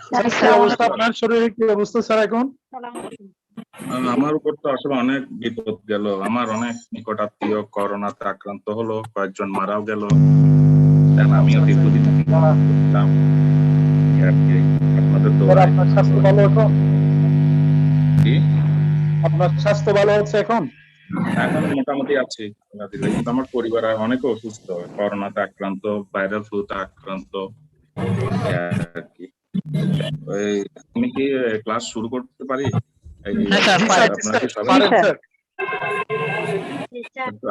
Sir কি অবস্থা আপনার শরীরে, কি অবস্থা স্যার এখন? আমার উপর তো আসলে অনেক বিপদ গেল। আমার অনেক নিকট আত্মীয় করোনাতে আক্রান্ত হলো, কয়েকজন মারাও গেল। আমিও দীর্ঘদিন আপনাদের দোয়ায়। আপনার স্বাস্থ্য ভালো এখন? জি, আপনার স্বাস্থ্য ভালো আছে এখন? এখন মোটামুটি আছি, কিন্তু আমার পরিবারের অনেকে অসুস্থ, করোনাতে আক্রান্ত, ভাইরাল ফ্লুতে আক্রান্ত আর কি। আমি কি ক্লাস শুরু করতে পারি? আপনারা কি সবাই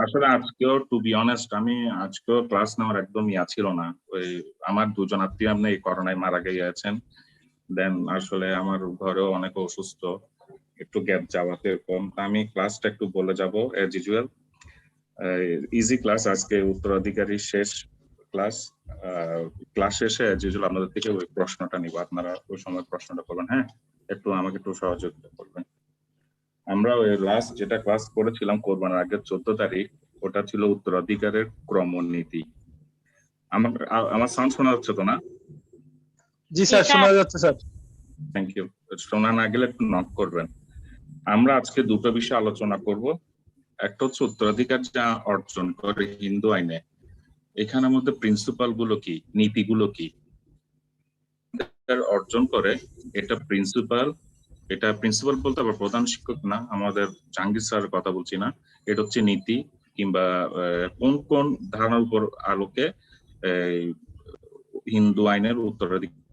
আসলে আজকেও টু বি অনেস্ট আমি আজকেও ক্লাস নেওয়ার একদম ইয়া ছিল না। ওই আমার দুজন আত্মীয় আপনি এই করোনায় মারা গিয়েছেন, দেন আসলে আমার ঘরেও অনেক অসুস্থ, একটু গ্যাপ যাওয়াতে কম। আমি ক্লাসটা একটু বলে যাব এজ ইউজুয়াল। ইজি ক্লাস, আজকে উত্তরাধিকারী শেষ ক্লাস। ক্লাস শেষে এজ ইউজুয়াল আপনাদের থেকে ওই প্রশ্নটা নিব, আপনারা ওই সময় প্রশ্নটা করবেন। হ্যাঁ, একটু আমাকে একটু সহযোগিতা করবেন। আমরা ওই লাস্ট যেটা ক্লাস করেছিলাম কোরবানির আগের 14 তারিখ, ওটা ছিল উত্তরাধিকারের ক্রমনীতি। আমার সাউন্ড শোনা যাচ্ছে তো না? জি স্যার, শোনা যাচ্ছে স্যার। Thank you. শোনা না গেলে একটু নক করবেন। আমরা আজকে দুটো বিষয় আলোচনা করব। একটা হচ্ছে উত্তরাধিকার যা অর্জন করে হিন্দু আইনে, এখানের মধ্যে প্রিন্সিপাল গুলো কি, নীতিগুলো কি অর্জন করে। এটা প্রিন্সিপাল বলতে আবার প্রধান শিক্ষক না, আমাদের জাহাঙ্গীর স্যারের কথা বলছি না। এটা হচ্ছে নীতি, কিংবা কোন কোন ধারণার উপর আলোকে হিন্দু আইনের উত্তরাধিকার।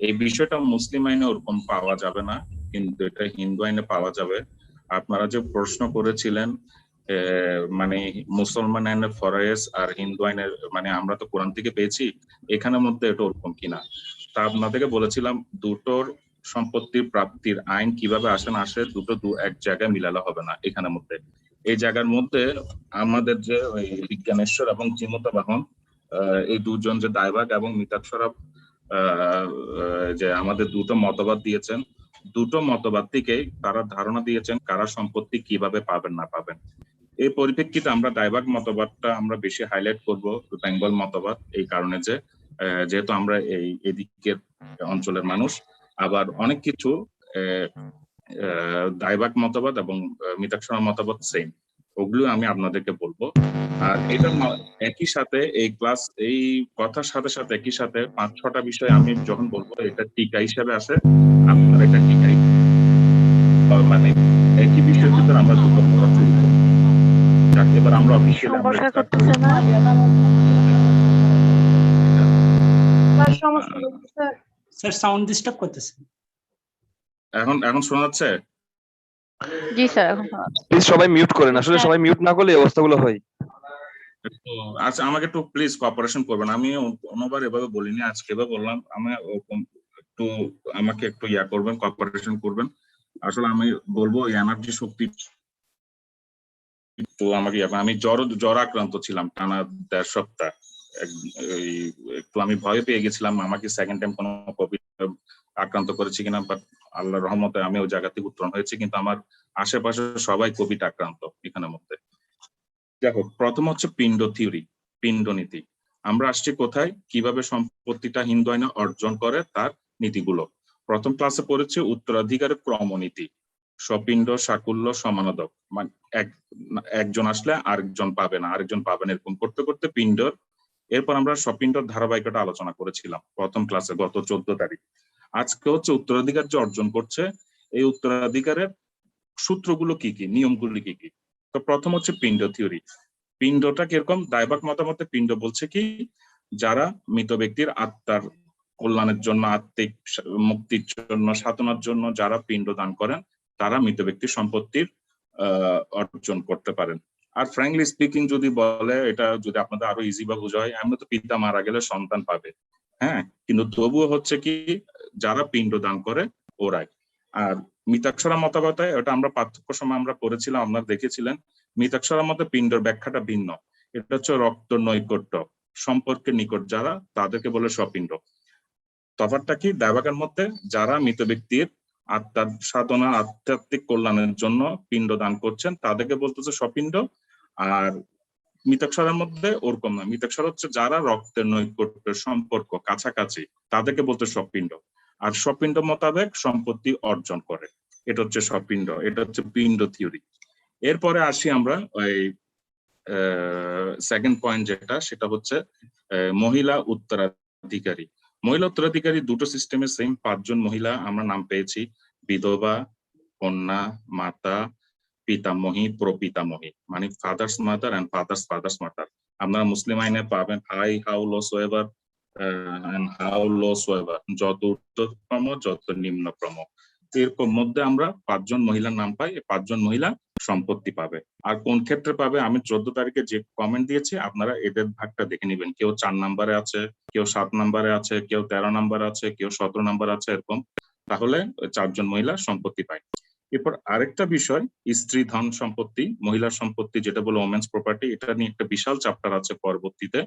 এই বিষয়টা মুসলিম আইনে ওরকম পাওয়া যাবে না, কিন্তু এটা হিন্দু আইনে পাওয়া যাবে। আপনারা যে প্রশ্ন করেছিলেন মানে মুসলমান আইনের ফরয়েজ আর হিন্দু আইনের, মানে আমরা তো কোরআন থেকে পেয়েছি, এখানের মধ্যে এটা ওরকম কিনা। তা আপনাদেরকে বলেছিলাম দুটোর সম্পত্তির প্রাপ্তির আইন কিভাবে আসে না আসে, দুটো এক জায়গায় মিলালে হবে না এখানের মধ্যে। এই জায়গার মধ্যে আমাদের যে ওই বিজ্ঞানেশ্বর এবং চিমতা বাহন, এই দুজন যে দায়ভাগ এবং মিতাক্ষরা যে আমাদের দুটো মতবাদ দিয়েছেন, দুটো মতবাদ থেকেই তারা ধারণা দিয়েছেন কারা সম্পত্তি কিভাবে পাবেন না পাবেন। এই পরিপ্রেক্ষিতে আমরা দায়ভাগ মতবাদটা আমরা বেশি হাইলাইট করব, বেঙ্গল মতবাদ, এই কারণে যে যেহেতু আমরা এই এদিকের অঞ্চলের মানুষ, আবার অনেক কিছু দায়ভাগ মতবাদ এবং মিতাক্ষরা মতবাদ সেম, ওগুলো আমি আপনাদেরকে বলবো। আর এটা একই সাথে এই ক্লাস, এই কথার সাথে সাথে একই সাথে 5-6টা বিষয় আমি যখন বলবো এটা টিকা হিসেবে আসে, আপনার এটা টিকাই, মানে একই বিষয়ের ভিতরে আমরা দুটো পড়া শুরু করবো। যাকে এবার আমরা অফিসিয়ালি আমরা স্টার্ট করব। স্যার সাউন্ড ডিস্টার্ব করতেছে। এখন শোনা যাচ্ছে? জি স্যার, এখন শোনা যাচ্ছে। প্লিজ সবাই মিউট করেন, আসলে সবাই মিউট না করলে এই অবস্থাগুলো হয়। আচ্ছা, আমাকে একটু প্লিজ কোঅপারেশন করবেন। আমি অন্যবার এভাবে বলিনি, আজকে এভাবে বললাম। আমি একটু আমাকে একটু ইয়া করবেন, কোঅপারেশন করবেন। আসলে আমি বলবো এনার্জি শক্তি তো আমাকে, আমি জ্বর আক্রান্ত ছিলাম টানা 1.5 সপ্তাহ। একটু আমি ভয় পেয়ে গেছিলাম আমাকে সেকেন্ড টাইম কোনো কোভিড আক্রান্ত করেছি কিনা, বাট আল্লাহর রহমতে আমি ওই জায়গা থেকে উত্তরণ হয়েছি, কিন্তু আমার আশেপাশে সবাই কোভিড আক্রান্ত এখানের মধ্যে। দেখো, প্রথম হচ্ছে পিণ্ড থিওরি, পিণ্ড নীতি। আমরা আসছি কোথায়, কিভাবে সম্পত্তিটা হিন্দু আইনে অর্জন করে তার নীতিগুলো। প্রথম ক্লাসে পড়েছে উত্তরাধিকারের ক্রমনীতি, সপিণ্ড সাকুল্য সমানদক, মানে একজন আসলে আরেকজন পাবে না, আরেকজন পাবেন, এরকম করতে করতে পিণ্ডর, এরপর আমরা সপিণ্ডর ধারাবাহিকতা আলোচনা করেছিলাম প্রথম ক্লাসে গত 14 তারিখ। আজকে হচ্ছে উত্তরাধিকার যে অর্জন করছে, এই উত্তরাধিকারের সূত্রগুলো কি কি, নিয়মগুলি কি কি। তো প্রথম হচ্ছে পিণ্ড থিওরি। পিণ্ডটা কিরকম, দায়ভাগ মতামতে পিণ্ড বলছে কি, যারা মৃত ব্যক্তির আত্মার কল্যাণের জন্য, আত্মিক মুক্তির জন্য, সাধনার জন্য যারা পিণ্ড দান করেন, তারা মৃত ব্যক্তির সম্পত্তির অর্জন করতে পারেন। আর ফ্র্যাঙ্কলি স্পিকিং যদি বলে, এটা যদি আপনাদের আরো ইজি বা বোঝা হয়, এমনি তো পিতা মারা গেলে সন্তান পাবে, হ্যাঁ, কিন্তু তবুও হচ্ছে কি যারা পিণ্ড দান করে ওরাই। আর মিতাক্ষরা মতবাদে, ওটা আমরা পার্থক্য সময় আমরা পড়েছিলাম, আপনারা দেখেছিলেন। মিতাক্ষরার মতে পিণ্ডর ব্যাখ্যাটা ভিন্ন। এটা হচ্ছে রক্ত নৈকট্য, সম্পর্কের নিকট যারা, তাদেরকে বলে সপিণ্ড। তফাৎটা কি, দায়ভাগের মধ্যে যারা মৃত ব্যক্তির আত্মার সাধনা, আধ্যাত্মিক কল্যাণের জন্য পিণ্ড দান করছেন, তাদেরকে বলতেছে সপিণ্ড। আর মিতাক্ষরার মধ্যে ওরকম না। মিতাক্ষর হচ্ছে যারা রক্তের নৈকট্যের সম্পর্ক কাছাকাছি তাদেরকে বলতে সপিণ্ড, আর সপিণ্ড মোতাবেক সম্পত্তি অর্জন করে, এটা হচ্ছে সপিণ্ড, এটা হচ্ছে পিণ্ড থিওরি। এরপরে আসি আমরা ওই সেকেন্ড পয়েন্ট যেটা, সেটা হচ্ছে মহিলা উত্তরাধিকারী। মহিলা উত্তরাধিকারী দুটো সিস্টেমে সেম, 5 জন মহিলা আমরা নাম পেয়েছি, বিধবা, কন্যা, মাতা, পিতামহী, প্রপিতামহী, মানে father's mother and father's mother. আপনারা মুসলিম আইনে পাবেন how low soever and how low soever, যত ঊর্ধ্বতম যত নিম্নতম। এরকম মধ্যে আমরা 5 জন মহিলার নাম পাই, 5 জন মহিলা সম্পত্তি পাবে। আর কোন ক্ষেত্রে পাবে, আমি 14 তারিখে যে কমেন্ট দিয়েছি আপনারা এদের ভাগটা দেখে নেবেন। কেউ 4 নম্বরে আছে, কেউ 7 নম্বরে আছে, কেউ 13 নম্বরে আছে, কেউ 17 নম্বরে আছে, এরকম। তাহলে 4 জন মহিলা সম্পত্তি পায়। এরপর আরেকটা বিষয়, স্ত্রী ধন সম্পত্তি, মহিলার সম্পত্তি যেটা বলে ওমেন্স প্রপার্টি, এটা নিয়ে একটা বিশাল চ্যাপ্টার আছে পরবর্তীতে।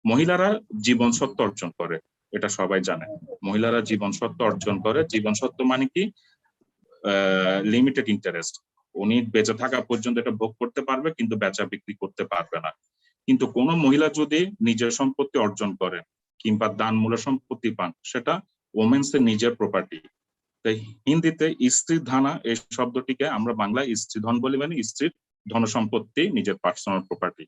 মহিলারা জীবন সত্ত্ব অর্জন করে, এটা সবাই জানে। মহিলারা জীবন সত্ত্ব অর্জন করে। জীবন সত্ত্ব মানে কি, লিমিটেড ইন্টারেস্ট, উনি বেঁচে থাকা পর্যন্ত এটা ভোগ করতে পারবে, কিন্তু বেচা বিক্রি করতে পারবে না। কিন্তু কোন মহিলা যদি নিজের সম্পত্তি অর্জন করে কিংবা দান মূল্য সম্পত্তি পান, সেটা ওমেন্স এর নিজের প্রপার্টি। তাই হিন্দিতে স্ত্রী ধানা এই শব্দটিকে আমরা বাংলায় স্ত্রী ধন বলি, মানে স্ত্রীর ধন সম্পত্তি, নিজের পার্সোনাল প্রপার্টি।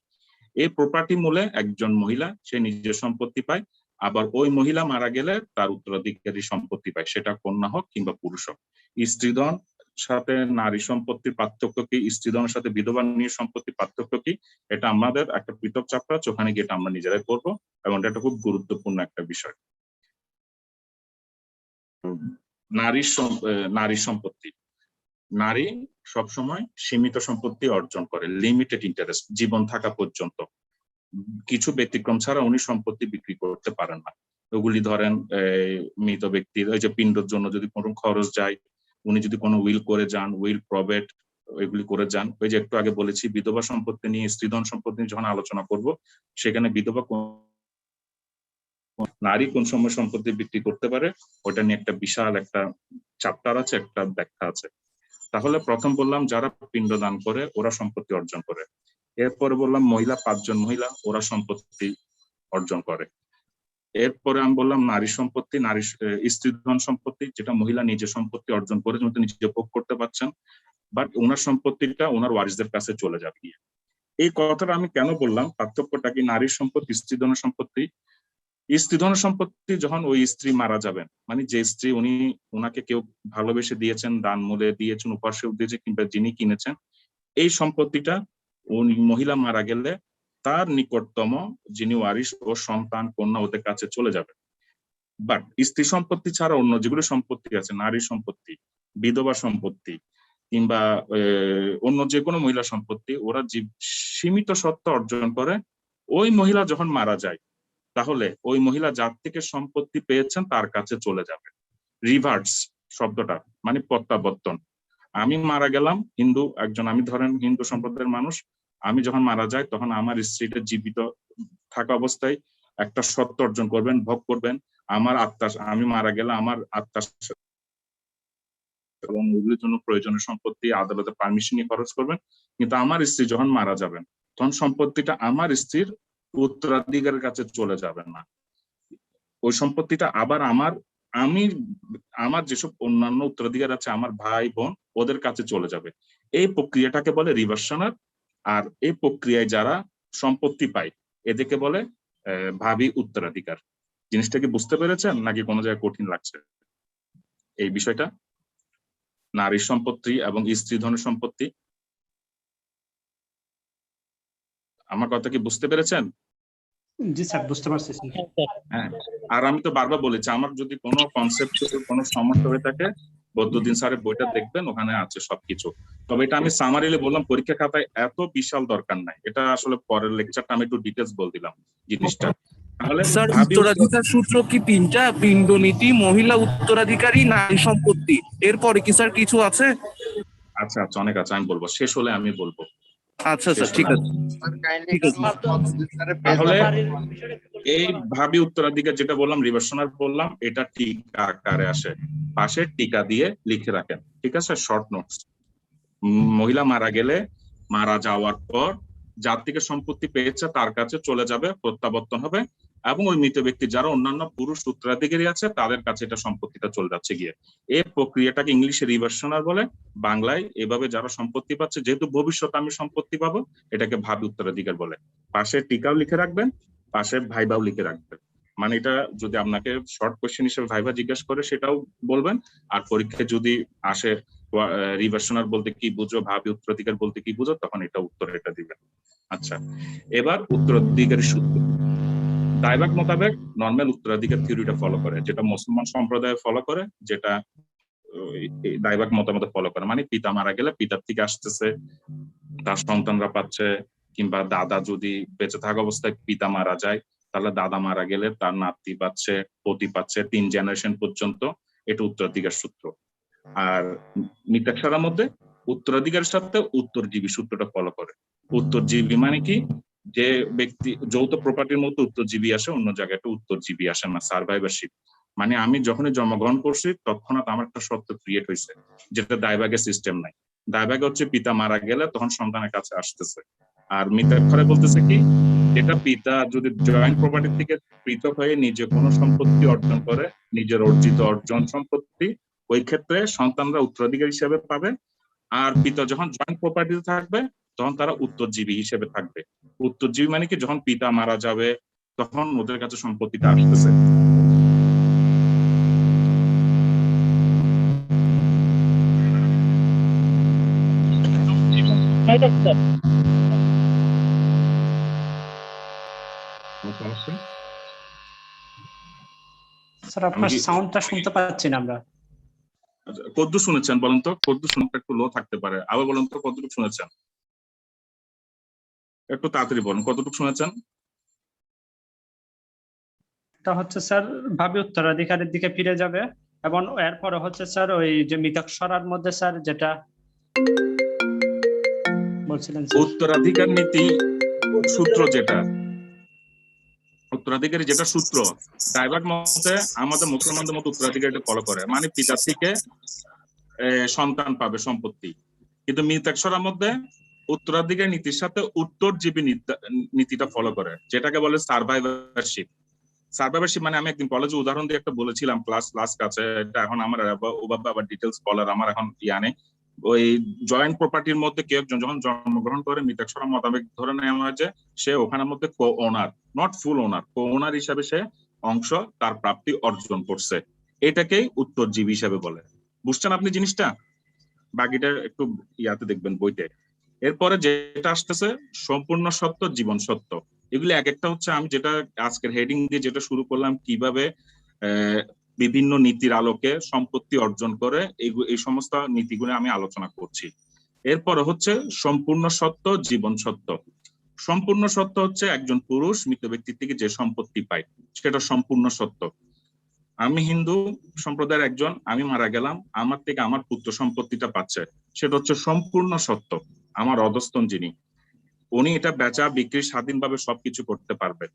এই প্রপার্টি মূলে একজন মহিলা সে নিজের সম্পত্তি পায়, আবার ওই মহিলা মারা গেলে তার উত্তরাধিকারী সম্পত্তি পায়, সেটা কন্যা হোক কিংবা পুরুষ হোক। স্ত্রীধন সাথে নারী সম্পত্তির পার্থক্য কি, স্ত্রীধনের সাথে বিধবা নিয়ে সম্পত্তির পার্থক্য কি, এটা আমাদের একটা পৃথক চ্যাপ্টার আছে, ওখানে গিয়ে আমরা নিজেরাই পড়বো, এবং এটা খুব গুরুত্বপূর্ণ একটা বিষয়। নারী সম্পত্তি, নারী সবসময় সীমিত সম্পত্তি অর্জন করে, লিমিটেড ইন্টারেস্ট, জীবন থাকা পর্যন্ত। কিছু ব্যতিক্রম ছাড়া উনি সম্পত্তি বিক্রি করতে পারেন না। ওগুলি ধরেন মৃত ব্যক্তির ওই যে পিণ্ডর জন্য যদি কোনো খরচ যায়, উনি যদি কোনো উইল করে যান, উইল প্রবেট এগুলি করে যান। ওই যে একটু আগে বলেছি বিধবা সম্পত্তি নিয়ে, স্ত্রীধন সম্পত্তি নিয়ে যখন আলোচনা করব, সেখানে বিধবা নারী কোন সময় সম্পত্তি বিক্রি করতে পারে ওটা নিয়ে একটা বিশাল একটা চ্যাপ্টার আছে, একটা ব্যাখ্যা আছে। তাহলে প্রথম বললাম যারা পিণ্ডদান করে ওরা সম্পত্তি অর্জন করে। এরপরে বললাম মহিলা, 5 জন মহিলা, ওরা সম্পত্তি অর্জন করে। এরপরে আমি বললাম নারী সম্পত্তি, নারী স্ত্রীধন সম্পত্তি, যেটা মহিলা নিজে সম্পত্তি অর্জন করে, যেহেতু নিজে ভোগ করতে পারছেন, বাট ওনার সম্পত্তিটা ওনার ওয়ারিসদের কাছে চলে যাবে। এই কথাটা আমি কেন বললাম, পার্থক্যটা কি, নারীর সম্পত্তি, স্ত্রীধন সম্পত্তি। স্ত্রীধন সম্পত্তি যখন ওই স্ত্রী মারা যাবেন, মানে যে স্ত্রী ওনাকে কেউ ভালোবেসে দিয়েছেন, দান মূল্যে দিয়েছেন, উপাস্য দিয়েছেন, কিংবা যিনি কিনেছেন, এই সম্পত্তিটা উনি মহিলা মারা গেলে তার নিকটতম যিনি ওয়ারিশ ও সন্তান, কন্যা, ওদের কাছে চলে যাবে। বাট স্ত্রী সম্পত্তি ছাড়া অন্য যেগুলো সম্পত্তি আছে, নারী সম্পত্তি, বিধবা সম্পত্তি, কিংবা অন্য যে কোনো মহিলা সম্পত্তি, ওরা সীমিত সত্ত্ব অর্জন করে। ওই মহিলা যখন মারা যায়, তাহলে ওই মহিলা যার থেকে সম্পত্তি পেয়েছেন তার কাছে চলে যাবে। রিভার্স শব্দটা মানে প্রত্যাবর্তন। আমি মারা গেলাম, আমি ধরেন হিন্দু সম্প্রদায়ের মানুষ, আমি যখন মারা যাই তখন আমার স্ত্রীটা জীবিত থাকা অবস্থায় একটা সত্ত্ব অর্জন করবেন, ভোগ করবেন। আমার আত্মা, আমি মারা গেলে আমার আত্মা এবং ওগুলির জন্য প্রয়োজনীয় সম্পত্তি আদালতে পারমিশন নিয়ে খরচ করবেন। কিন্তু আমার স্ত্রী যখন মারা যাবেন, তখন সম্পত্তিটা আমার স্ত্রীর উত্তরাধিকারের কাছে চলে যাবে না। ওই সম্পত্তিটা আবার আমার যেসব অন্যান্য উত্তরাধিকার আছে, আমার ভাই বোন, ওদের কাছে চলে যাবে। এই প্রক্রিয়াটাকে বলে রিভার্সনার। আর এই প্রক্রিয়ায় যারা সম্পত্তি পায় এদেরকে বলে ভাবি উত্তরাধিকার। জিনিসটা কি বুঝতে পেরেছেন নাকি কোনো জায়গায় কঠিন লাগছে এই বিষয়টা? নারী সম্পত্তি এবং স্ত্রীধনের সম্পত্তি, আমার কথা কি বুঝতে পেরেছেন? জি স্যার, বুঝতে পারছি। হ্যাঁ, আর আমি তো বারবার বলেছি, আমার যদি কোনো কনসেপ্ট কোনো সমস্যা হয়ে থাকে, বদরুদ্দিন স্যারের বইটা দেখবেন, ওখানে আছে সবকিছু। তবে এটা আমি সামারিলি বললাম, পরীক্ষা খাতায় এত বিশাল দরকার নাই। এটা আসলে পরের লেকচারটা আমি একটু ডিটেলস বল দিলাম জিনিসটা। তাহলে স্যার, উত্তরাধিকার সূত্র কি 3টা? পিণ্ড নীতি, মহিলা উত্তরাধিকারী, নারী সম্পত্তি, এরপরে কি স্যার কিছু আছে? আচ্ছা, অনেক আছে, আমি বলবো, শেষ হলে আমি বলবো। আচ্ছা স্যার, ঠিক আছে। তাহলে এই ভাবি উত্তরাধিকার যেটা বললাম, রিভার্সনার বললাম, এটা টিকা আকারে আসে, পাশে টিকা দিয়ে লিখে রাখেন, ঠিক আছে? Short notes. মহিলা মারা গেলে, মারা যাওয়ার পর যার থেকে সম্পত্তি পেয়েছে তার কাছে চলে যাবে, প্রত্যাবর্তন হবে, এবং ওই মৃত ব্যক্তি যারা অন্যান্য পুরুষ উত্তরাধিকারী আছে তাদের কাছে এটা সম্পত্তিটা চলে যাচ্ছে গিয়ে। এই প্রক্রিয়াটাকে ইংলিশে রিভার্সনার বলে, বাংলায় এভাবে যারা সম্পত্তি পাচ্ছে, যেহেতু ভবিষ্যতে আমি সম্পত্তি পাবো, এটাকে ভাবি উত্তরাধিকার বলে। পাশে টিকাও লিখে রাখবেন, পাশে ভাইবাও লিখে রাখবেন। মানে এটা যদি আপনাকে শর্ট কোশ্চেন হিসেবে ভাইবা জিজ্ঞেস করে সেটাও বলবেন, আর পরীক্ষায় যদি আসে রিভার্সনার বলতে কি বুঝো, ভাবি উত্তরাধিকার বলতে কি বুঝো, তখন এটা উত্তর এটা দিবেন। আচ্ছা, এবার উত্তরাধিকারের সূত্র। দায়ভাগ মোতাবেক নর্মাল উত্তরাধিকার থিওরিটা ফলো করে, যেটা মুসলমান সম্প্রদায় ফলো করে, যেটা দায়ভাগ মতামত ফলো করে। মানে পিতা মারা গেলে পিতার থেকে আসতেছে, তার সন্তানরা পাচ্ছে, কিংবা দাদা যদি বেঁচে থাকা অবস্থায় পিতা মারা যায়, তাহলে দাদা মারা গেলে তার নাতি পাচ্ছে, পতি পাচ্ছে, 3 জেনারেশন পর্যন্ত। এটা উত্তরাধিকার সূত্র। আর মিতাক্ষরার মধ্যে উত্তরাধিকারের সাথে উত্তরজীবী সূত্রটা ফলো করে। উত্তরজীবী মানে কি, যে ব্যক্তি যৌথ প্রপার্টির মধ্যে উত্তরজীবী আসে, অন্য জায়গায় একটা উত্তরজীবী আসে না, সার্ভাইভারশিপ। মানে আমি যখনই জন্মগ্রহণ করছি তৎক্ষণাৎ আমার একটা সত্য ক্রিয়েট হয়েছে, যেটা দায়ভাগের সিস্টেম নাই। দায়ভাগ হচ্ছে পিতা মারা গেলে তখন সন্তানের কাছে আসতেছে। আর মিতাক্ষরে বলতেছে কি, এটা পিতা যদি জয়েন্ট প্রপার্টি থেকে পৃথক হয়ে নিজে কোনো সম্পত্তি অর্জন করে, নিজের অর্জিত অর্জন সম্পত্তি, ওই ক্ষেত্রে সন্তানরা উত্তরাধিকারী হিসেবে পাবে। আর পিতা যখন জয়েন্ট প্রপার্টিতে থাকবে তখন তারা উত্তরজীবী হিসেবে থাকবে। উত্তরজীবী মানে কি, যখন পিতা মারা যাবে তখন ওদের কাছে সম্পত্তিটা আসতেছে। স্যার আপনার সাউন্ডটা শুনতে পাচ্ছি না আমরা। কতদূর শুনেছেন বলেন তো? কতদূর শুনতে একটু লো থাকতে পারে, আবার বলেন তো কতটুকু শুনেছেন? একটু তাড়াতাড়ি বলেন, কতটুকু শুনেছেন? এটা হচ্ছে স্যার ভাবি উত্তরাধিকারের দিকে ফিরে যাবে, এবং এরপরে হচ্ছে স্যার ওই যে মিতাক্ষরার মধ্যে স্যার যেটা বলছিলেন স্যার। উত্তরাধিকার নীতি সূত্র, যেটা উত্তরাধিকারী যেটা সূত্র, দায়ভাগ মতে আমাদের মুসলমানদের মতো উত্তরাধিকারীটা ফলো করে। মানে পিতা থেকে সন্তান পাবে সম্পত্তি। কিন্তু মিতাক্ষরার মধ্যে উত্তরাধিকার নীতির সাথে উত্তরজীবী নীতিটা ফলো করে, যেটাকে বলে সার্ভাইভারশিপ। সার্ভাইভারশিপ মানে আমি একদিন কলেজে উদাহরণ দিয়ে একটা বলেছিলাম ক্লাস কাছে, এটা এখন আমার ওভাবে আবার ডিটেলস বলার আমার এখন ইয়া নেই। ওই জয়েন্ট প্রপার্টির মধ্যে কেউ একজন যখন জন্মগ্রহণ করে, মিতাক্ষরার মোতাবেক ধরে নেওয়া হয় যে সে ওখানের মধ্যে কো ওনার, নট ফুল ওনার, কো ওনার হিসাবে সে অংশ তার প্রাপ্তি অর্জন করছে। এটাকেই উত্তরজীবী হিসাবে বলে। বুঝছেন আপনি জিনিসটা? বাকিটা একটু ইয়াতে দেখবেন বইতে। এরপরে যেটা আসতেছে সম্পূর্ণ সত্য, জীবন সত্য। এগুলি এক একটা হচ্ছে, আমি যেটা আজকের হেডিং দিয়ে যেটা শুরু করলাম, কিভাবে বিভিন্ন নীতির আলোকে সম্পত্তি অর্জন করে, এই সমস্ত নীতিগুলো আমি আলোচনা করছি। এরপরে হচ্ছে সম্পূর্ণ সত্য, জীবন সত্য। সম্পূর্ণ সত্য হচ্ছে একজন পুরুষ মৃত ব্যক্তির থেকে যে সম্পত্তি পায় সেটা সম্পূর্ণ সত্য। আমি হিন্দু সম্প্রদায়ের একজন, আমি মারা গেলাম, আমার থেকে আমার পুত্র সম্পত্তিটা পাচ্ছে, সেটা হচ্ছে সম্পূর্ণ সত্য। আমার অধস্তন যিনি, উনি এটা বেচা বিক্রি স্বাধীনভাবে সবকিছু করতে পারবে।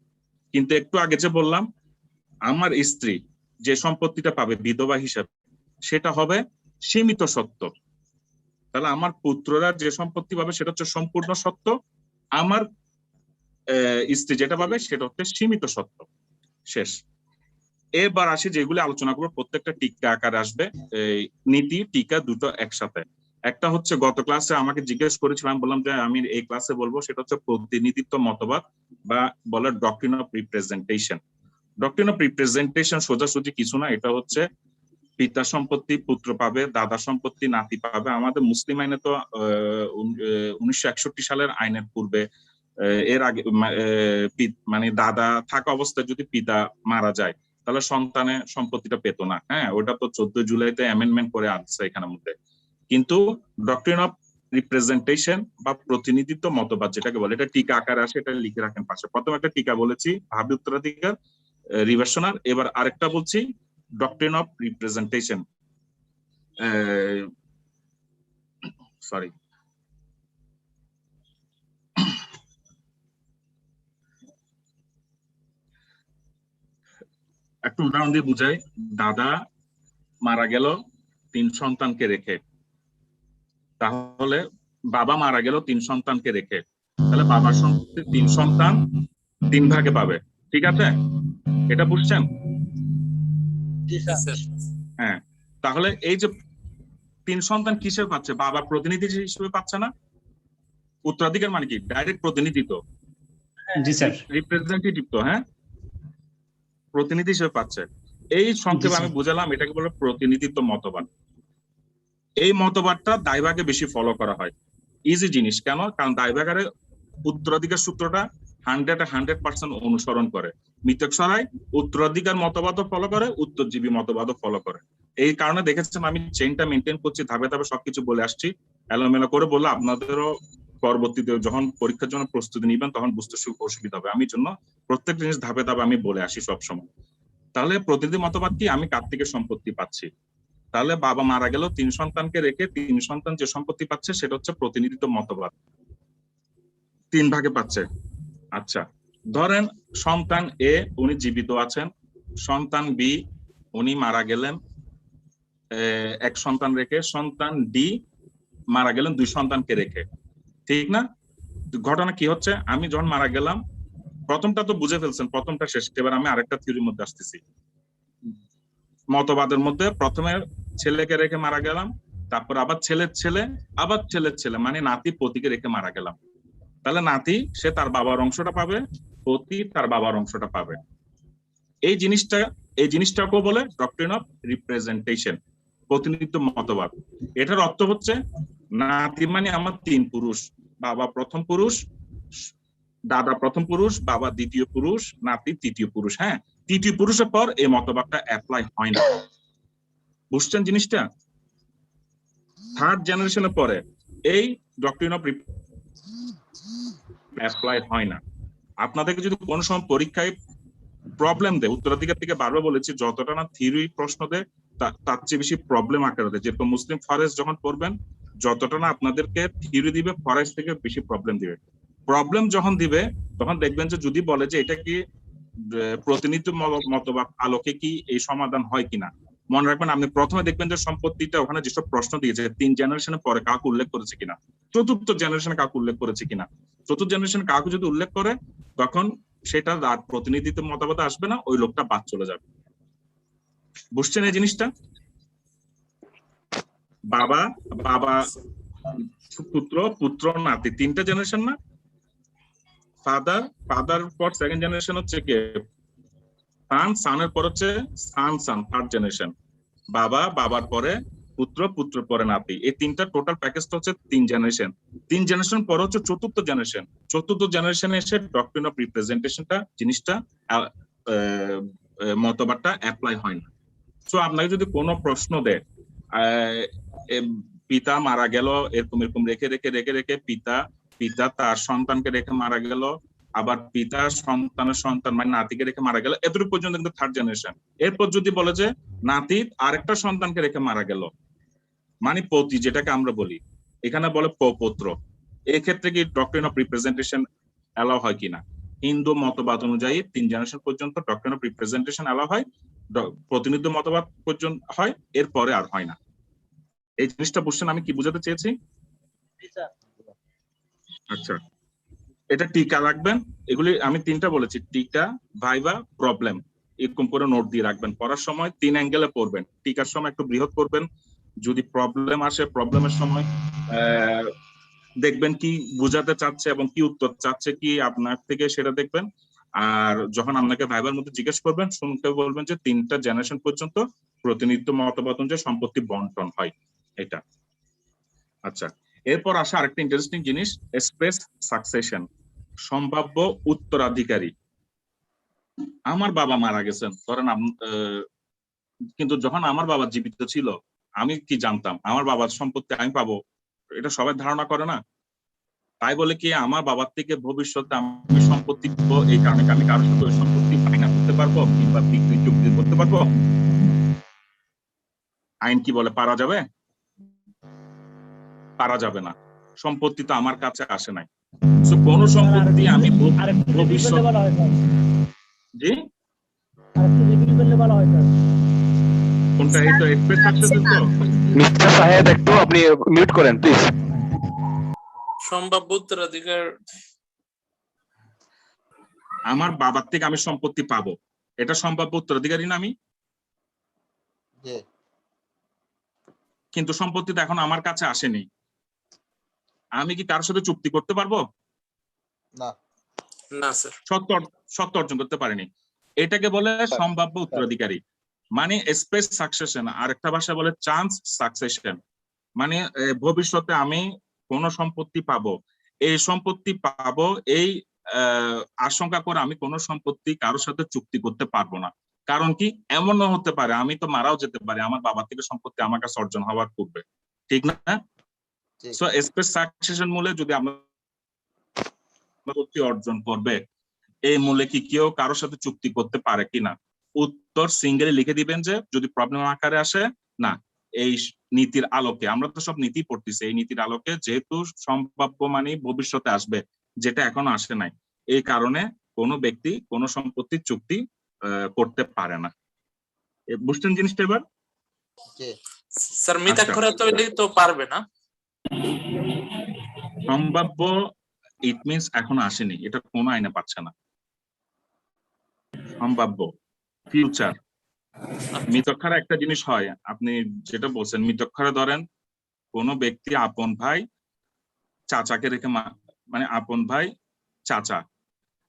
কিন্তু একটু আগে যে বললাম, আমার স্ত্রী যে সম্পত্তিটা পাবে বিধবা হিসাবে, সেটা হবে সীমিত সত্য। তাহলে আমার পুত্ররা যে সম্পত্তি পাবে সেটা হচ্ছে সম্পূর্ণ সত্য, আমার স্ত্রী যেটা পাবে সেটা হচ্ছে সীমিত সত্য। শেষ। এবার আসি যেগুলো আলোচনা করবো, প্রত্যেকটা টিকা আকারে আসবে। নীতি টিকা দুটো একসাথে। একটা হচ্ছে গত ক্লাসে আমাকে জিজ্ঞেস করেছিলাম, বললাম যে আমি এই ক্লাসে বলবো, সেটা হচ্ছে প্রতিনিধিত্ব মতবাদ, বা বলে doctrine of representation. Doctrine of representation সোজাসুজি কিছু না, এটা হচ্ছে পিতা সম্পত্তি পুত্র পাবে, দাদা সম্পত্তি নাতি পাবে। আমাদের মুসলিম আইনে তো 1961 সালের আইনের পূর্বে, এর আগে মানে দাদা থাকা অবস্থায় যদি পিতা মারা যায় তাহলে সন্তানের সম্পত্তিটা পেত না। হ্যাঁ, ওটা তো 14 জুলাইতে অ্যামেন্ডমেন্ট করে আসছে এখানের মধ্যে। কিন্তু ডক্ট্রিন অফ রিপ্রেজেন্টেশন বা প্রতিনিধিত্ব মতবাদ যেটাকে বলে, এটা টিকা আকারে আসে, এটা লিখে রাখেন পাশে। প্রথম একটা টিকা বলেছি ভাবি উত্তরাধিকার রিভার্সনার, এবার আরেকটা বলছি ডক্ট্রিন অফ রিপ্রেজেন্টেশন। সরি, একটু উদাহরণ দিয়ে বুঝাই। দাদা মারা গেল 3 সন্তানকে রেখে, তাহলে বাবা মারা গেল 3 সন্তানকে রেখে, তাহলে বাবার সম্পত্তি 3 সন্তান 3 ভাগে পাবে, ঠিক আছে? এটা বুঝছেন? হ্যাঁ, তাহলে এই যে 3 সন্তান কিসের পাচ্ছে? বাবার প্রতিনিধি হিসেবে পাচ্ছে না? উত্তরাধিকার মানে কি? ডাইরেক্ট প্রতিনিধিত্ব, জি স্যার। রিপ্রেজেন্টেটিভ তো, হ্যাঁ, প্রতিনিধি হিসেবে পাচ্ছে। এই সংক্ষেপে আমি বুঝালাম এটাকে বলে প্রতিনিধিত্ব মতবাদ। এই মতবাদটা দায়ভাগে বেশি ফলো করা হয়। ইজি জিনিস কেন? কারণ দায়ভাগারে উত্তরাধিকার সূত্রটা 100% অনুসরণ করে। মৃতক সরাই উত্তরাধিকার মতবাদও ফলো করে, উত্তরজীবী মতবাদও ফলো করে। এই কারণে দেখেছেন আমি চেইনটা মেনটেন করছি, ধাপে ধাপে সবকিছু বলে আসছি। এলোমেলো করে বললে আপনাদেরও পরবর্তীতে যখন পরীক্ষার জন্য প্রস্তুতি নিবেন তখন বুঝতে অসুবিধা হবে। আমি জন্য প্রত্যেক জিনিস ধাপে ধাপে আমি বলে আসি সবসময়। তাহলে প্রতিনিধি মতবাদ কি? আমি কার থেকে সম্পত্তি পাচ্ছি? তাহলে বাবা মারা গেল 3 সন্তানকে রেখে 3 সন্তান যে সম্পত্তি পাচ্ছে সেটা হচ্ছে প্রতিনিধিত্ব মতবাদ। 3 ভাগে পাচ্ছে। আচ্ছা, ধরেন সন্তান এ উনি জীবিত আছেন, সন্তান বি উনি মারা গেলেন 1 সন্তান রেখে, সন্তান ডি মারা গেলেন 2 সন্তানকে রেখে, ঠিক না? ঘটনা কি হচ্ছে? আমি যখন মারা গেলাম, প্রথমটা তো বুঝে ফেলছেন, প্রথমটা শেষ। এবার আমি আরেকটা থিওরির মধ্যে আসতেছি। মতবাদের মধ্যে প্রথমে ছেলেকে রেখে মারা গেলাম, তারপর আবার ছেলের ছেলে, আবার ছেলের ছেলে, মানে নাতি পতিকে রেখে মারা গেলাম। তাহলে নাতি সে তার বাবার অংশটা পাবে, পতি তার বাবার অংশটা পাবে। এই জিনিসটাকেও বলে ডক্ট্রিন অফ রিপ্রেজেন্টেশন, প্রতিনিধিত্ব মতবাদ। এটার অর্থ হচ্ছে নাতি মানে আমার 3 পুরুষ, বাবা প্রথম পুরুষ, দাদা প্রথম পুরুষ, বাবা দ্বিতীয় পুরুষ, নাতি তৃতীয় পুরুষ। হ্যাঁ, তৃতীয় পুরুষের পর এই মতবাদটা অ্যাপ্লাই হয় না। বুঝছেন জিনিসটা? থার্ড জেনারেশনের পরে এই ডক্ট্রিন অফ অ্যাপ্লাই হয় না। আপনাদেরকে যদি কোনো সময় পরীক্ষায় প্রবলেম দেয়, উত্তরাধিকার থেকে বারবার বলেছি, যতটা না থিওরি প্রশ্ন দেয় তার চেয়ে বেশি প্রবলেম আকারে দেয়। যেরকম মুসলিম ফরেস্ট যখন পড়বেন, যতটা না আপনাদেরকে থিওরি দিবে, ফরেস্ট থেকে বেশি প্রবলেম দিবে। প্রবলেম যখন দিবে তখন দেখবেন যে যদি বলে যে এটা কি প্রতিনিধিত্ব মতবাদ আলোকে কি এই সমাধান হয় কিনা, মনে রাখবেন আপনি প্রথমে দেখবেন যে সম্পত্তিটা ওখানে যেসব প্রশ্ন দিয়েছে 3 জেনারেশনের পরে কাউকে উল্লেখ করেছে কিনা, চতুর্থ জেনারেশনে কাউকে উল্লেখ করেছে কিনা। চতুর্থ জেনারেশন কাউকে যদি উল্লেখ করে তখন সেটা আর প্রতিনিধিত্ব মতবাদ আসবে না, ওই লোকটা বাদ চলে যাবে। বুঝছেন এই জিনিসটা? বাবা বাবা পুত্র, পুত্র নাতি, 3টা জেনারেশন না? ফাদার পর 2nd জেনারেশন হচ্ছে কে? সান, সানের পর হচ্ছে সান, থার্ড জেনারেশন। বাবা, বাবার পরে পুত্র, পুত্রের পরে নাতি। এই 3টা টোটাল প্যাকেজটা হচ্ছে 3 জেনারেশন। 3 জেনারেশন পরে হচ্ছে চতুর্থ জেনারেশন। চতুর্থ জেনারেশনে এসে ডক্ট্রিন অফ রিপ্রেজেন্টেশনটা জিনিসটা মতবাদটা অ্যাপ্লাই হয় না। সো আপনাকে যদি কোনো প্রশ্ন দেয়, পিতা মারা গেল এরকম রেখে পিতা তার সন্তানকে রেখে মারা গেল, আবার পিতা সন্তানের সন্তান মানে নাতিকে রেখে মারা গেল, এতটুকু পর্যন্ত কিন্তু থার্ড জেনারেশন। এরপর যদি বলে যে নাতি আরেকটা সন্তানকে রেখে মারা গেল, মানে পতি যেটাকে আমরা বলি, এখানে বলে পৌত্র, এক্ষেত্রে কি ডক্ট্রিন অফ রিপ্রেজেন্টেশন অ্যালাউ হয় কিনা? হিন্দু মতবাদ অনুযায়ী 3 জেনারেশন পর্যন্ত ডক্ট্রিন অফ রিপ্রেজেন্টেশন অ্যালাউ হয়, প্রতিনিধিত্ব মতবাদ পর্যন্ত হয়, এরপরে আর হয় না। এই জিনিসটা বুঝছেন আমি কি বুঝাতে চেয়েছি? আচ্ছা, এটা টিকা রাখবেন। এগুলি আমি 3টা বলেছি, টিকা, ভাইবা, প্রবলেম, এরকম করে নোট দিয়ে রাখবেন। পড়ার সময় 3 অ্যাঙ্গেলে পড়বেন। টিকার সময় একটু বৃহৎ করবেন, যদি প্রবলেম আসে প্রবলেমের সময় দেখবেন কি বুঝাতে চাচ্ছে এবং কি উত্তর চাচ্ছে কি আপনার থেকে, সেটা দেখবেন। আর যখন আপনাকে ভাইবার মধ্যে জিজ্ঞেস করবেন, শুনতে বলবেন যে 3টা জেনারেশন পর্যন্ত প্রতিনিধিত্ব মতবাদ অনুযায়ী সম্পত্তি বন্টন হয়, এটা। আচ্ছা, এরপর আসা আরেকটা ইন্টারেস্টিং জিনিস, স্পেস সাকসেশন, সম্ভাব্য উত্তরাধিকারী। আমার বাবা মারা গেছেন ধরেন, কিন্তু যখন আমার বাবা জীবিত ছিল আমি কি জানতাম আমার বাবার সম্পত্তি আমি পাবো? এটা সবাই ধারণা করে না। তাই বলে কি আমার বাবার থেকে ভবিষ্যতে আমি সম্পত্তি পাবো এই কারণে আমি কারোর সাথে ওই সম্পত্তি ফাইনাল করতে পারবো কিংবা বিক্রি চুক্তি করতে পারবো? আইন কি বলে পারা যাবে? পারা যাবে না। সম্পত্তি তো আমার কাছে আসে নাই। সো কোন সম্পত্তি আমি ভবিষ্যৎ জি কোনটা এই তো এক্সপ্রেস সাকসেসের তো মিস্টার সাহেব একটু আপনি মিউট করেন প্লিজ। সম্ভাব্য উত্তরাধিকার আমার বাবার থেকে আমি সম্পত্তি পাবো, এটা সম্ভাব্য উত্তরাধিকারী না আমি? জি। কিন্তু সম্পত্তি তো এখন আমার কাছে আসেনি, আমি কি কারোর সাথে চুক্তি করতে পারবো? না। না স্যার। সত্য অর্জন করতে পারিনি, এটাকে বলে সম্ভাব্য উত্তরাধিকারী। মানে স্পেস সাকসেশন, আর একটা ভাষা বলে চান্স সাকসেশন। মানে ভবিষ্যতে আমি কোন সম্পত্তি পাবো, এই সম্পত্তি পাবো এই আশঙ্কা করে আমি কোন সম্পত্তি কারোর সাথে চুক্তি করতে পারবো না। কারণ কি, এমনও হতে পারে আমি তো মারাও যেতে পারি আমার বাবা থেকে সম্পত্তি আমার কাছে অর্জন হওয়ার পূর্বে, ঠিক না? সো স্পেস সাকসেশন মূলে যদি আমরা সম্পত্তি অর্জন করবে, এই মূলে কি কেউ কারোর সাথে চুক্তি করতে পারে কিনা? উত্তর সিঙ্গেলে লিখে দিবেন যে যদি প্রবলেম আকারে আসে না, এই নীতির আলোকে, আমরা তো সব নীতি পড়তেছি, এই নীতির আলোকে যেহেতু সম্ভাব্য মানে ভবিষ্যতে আসবে, যেটা এখনো আসে নাই, এই কারণে কোনো ব্যক্তি কোনো সম্পত্তির চুক্তি করতে পারে না। বুঝছেন জিনিসটা এবার? স্যার মিতাক্ষরে তো পারবে না। সম্ভাব্য ইট মিনস এখনো আসেনি, এটা কোনো আইনে পাচ্ছে না। সম্ভাব্য ফিউচার। মিতক্ষারে একটা জিনিস হয়, আপনি যেটা বলছেন, মিতক্ষারে ধরেন কোন ব্যক্তি আপন ভাই চাচাকে রেখে, মানে আপন ভাই চাচা,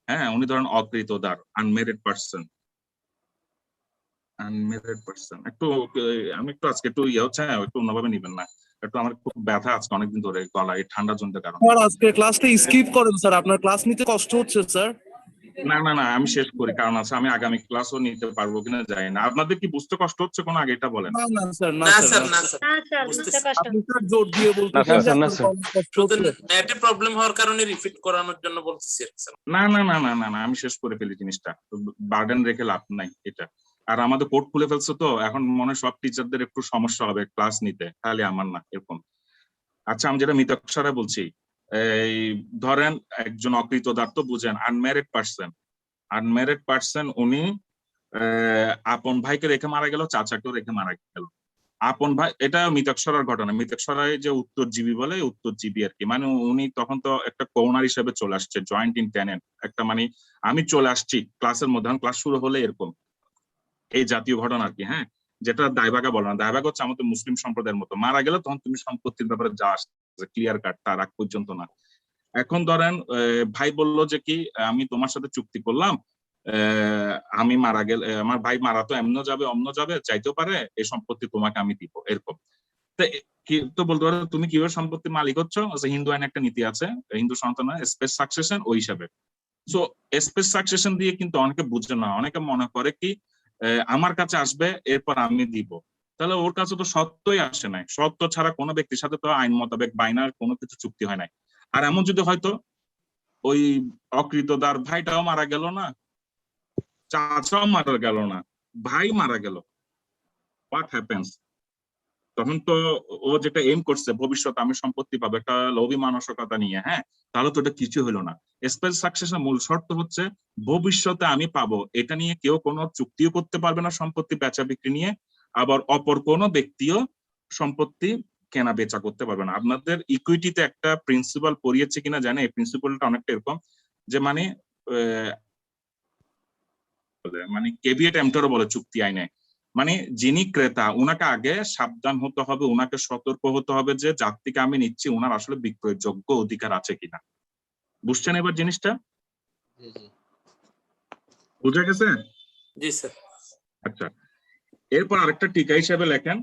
হ্যাঁ, উনি ধরেন অকৃতদার, আনমেরিড পার্সন। একটু আমি একটু আজকে একটু ইয়ে হচ্ছে, একটু অন্যভাবে নিবেন না, একটু আমার খুব ব্যথা আজকে অনেকদিন ধরে গলায়, ঠান্ডা জনিত কারণে। স্যার আজকে ক্লাসটা স্কিপ করেন স্যার, আপনার ক্লাস নিতে কষ্ট হচ্ছে স্যার। না না না, আমি শেষ করি, কারণ আছে আমি আগামী ক্লাসও নিতে পারবো কিনা জানি না। আপনাদের কি বুঝতে কষ্ট হচ্ছে কোনো, আগে এটা বলেন। না না স্যার, না না স্যার, স্যার, না না স্যার। স্যার, আপনি স্যার জোর দিয়ে না বলতেছেন স্যার, যে না আপনার স্যার। কষ্ট শুধু হচ্ছে। নেটে প্রবলেম হওয়ার কারণে রিপিট করানোর জন্য বলতেছি স্যার। না না না না না না, আমি শেষ করে ফেলি জিনিসটা, বার্ডেন রেখে লাভ নাই এটা। আর আমাদের কোর্ট খুলে ফেলছে তো, এখন মনে হয় সব টিচারদের একটু সমস্যা হবে ক্লাস নিতে, খালি আমার না, এরকম। আচ্ছা, আমি যেটা মিতাক্ষরা বলছি, এই ধরেন একজন অকৃতদার তো বুঝেন, আনম্যারিড পার্সন, উনি আপন ভাইকে রেখে মারা গেল, চাচাকেও রেখে মারা গেল। আপন ভাই, এটা মিতাক্ষরার ঘটনা, মিতাক্ষরায় যে উত্তরজীবী বলে, উত্তরজীবী আর কি, মানে উনি তখন তো একটা কৌনার হিসেবে চলে আসছে, জয়েন্ট ইন টেনেন্ট একটা, মানে আমি চলে আসছি ক্লাসের মধ্যে, ক্লাস শুরু হলে এরকম, এই জাতীয় ঘটনা আর কি। হ্যাঁ, যেটা দায়ভাগা বলে না, দায়ভাগা হচ্ছে আমাদের মুসলিম সম্প্রদায়ের মতো, মারা গেলে তখন তুমি সম্পত্তির ব্যাপারে যা আসছে ক্লিয়ার কাট, তার আগ পর্যন্ত না। এখন ধরেন ভাই বলল যে কি, আমি তোমার সাথে চুক্তি করলাম, আমি মারা গেলে, আমার ভাই মারা তো এমন যাবে অমন যাবে, চাইতেও পারে, এই সম্পত্তি তোমাকে আমি দিব, এরকম। তো বলতে পারো তুমি কিভাবে সম্পত্তির মালিক হচ্ছ, হিন্দু আইনে একটা নীতি আছে, হিন্দু সন্তান স্পেস সাকসেশন, ওই হিসাবে। সো স্পেস সাকসেশন দিয়ে কিন্তু অনেকে বুঝে না, অনেকে মনে করে কি আমার কাছে আসবে এরপর আমি দিব, তাহলে ওর কাছে তো সত্যই আসে নাই, সত্য ছাড়া কোনো ব্যক্তির সাথে তো আইন মোতাবেক বাইনার কোনো কিছু চুক্তি হয় নাই। আর এমন যদি হয়তো ওই অকৃতদার ভাইটাও মারা গেল না, চাচাও মারা গেল না, ভাই মারা গেল, হোয়াট হ্যাপেন্স? তখন তো ও যেটা এম করছে ভবিষ্যতে আমি সম্পত্তি পাবো, একটা লোভী মানসিকতা নিয়ে, হ্যাঁ, তাহলে তো এটা কিছু হলো না। স্পেস সাকসেসের মূল শর্ত হচ্ছে ভবিষ্যতে আমি পাবো, এটা নিয়ে কেউ কোনো চুক্তিও করতে পারবে না সম্পত্তি বেচা বিক্রি নিয়ে, আবার অপর কোনো ব্যক্তিও সম্পত্তি কেনা বেচা করতে পারবে না। আপনাদের ইকুইটিতে একটা প্রিন্সিপাল পড়িয়েছে কিনা জানে, এই প্রিন্সিপালটা অনেকটা এরকম যে মানে কেভিয়েট এমটারও বলে চুক্তি আইনে, মানে যিনি ক্রেতা উনাকে আগে সাবধান হতে হবে, উনাকে সতর্ক হতে হবে যে যার থেকে আমি নিচ্ছি উনার আসলে বিক্রয়যোগ্য অধিকার আছে কিনা। বুঝছেন এবার জিনিসটা? বুঝা গেছে? জি স্যার। আচ্ছা, এরপর আরেকটা টিকা হিসেবে লেখেন,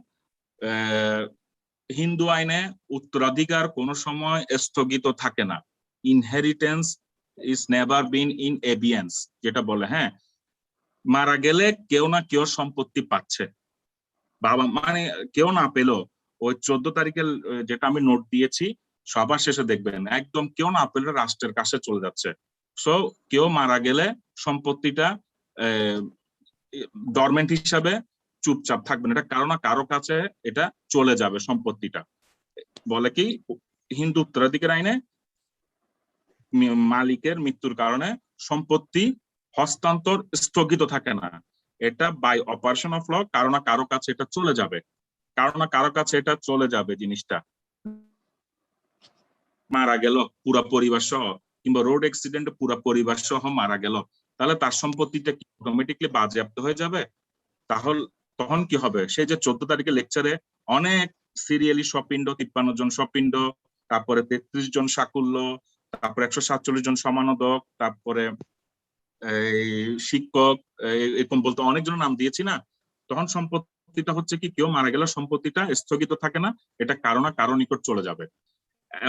হিন্দু আইনে উত্তরাধিকার কোনো সময় স্থগিত থাকে না, inheritance is never been in abeyance, যেটা বলে, হ্যাঁ, মারা গেলে কেউ না কেউ সম্পত্তি পাচ্ছে, বাবা মানে কেউ না পেলো, ওই 14 তারিখের যেটা আমি নোট দিয়েছি সবার শেষে দেখবেন, একদম কেউ না পেলে রাষ্ট্রের কাছে চলে যাচ্ছে। সো কেউ মারা গেলে সম্পত্তিটা ডরমেন্ট হিসাবে চুপচাপ থাকবে না, এটা কারো না কারো কাছে এটা চলে যাবে সম্পত্তিটা। বলে কি হিন্দু উত্তরাধিকার আইনে মালিকের মৃত্যুর কারণে সম্পত্তি হস্তান্তর স্থগিত থাকে না, এটা বাই অপারেশন অফ ল কারো না কারো কাছে এটা চলে যাবে, কারো না কারো কাছে এটা চলে যাবে। জিনিসটা মারা গেল পুরা পরিবার সহ, কিংবা রোড অ্যাক্সিডেন্টে পুরা পরিবার সহ মারা গেল, তাহলে তার সম্পত্তিটা কি অটোমেটিকলি বাজেয়াপ্ত হয়ে যাবে? তাহলে তখন কি হবে? সেই যে 14 তারিখে লেকচারে অনেক সিরিয়ালি সপিণ্ড, 53 জন সপিণ্ড, তারপরে 33 জন সাকুল্য, তারপরে 147 জন সমানোদক, তারপরে এই শিক্ষক, এরকম বলতে অনেকজন নাম দিয়েছি না? তখন সম্পত্তিটা হচ্ছে কি, কেউ মারা গেলে সম্পত্তিটা স্থগিত থাকে না, এটা কারো না কারো নিকট চলে যাবে।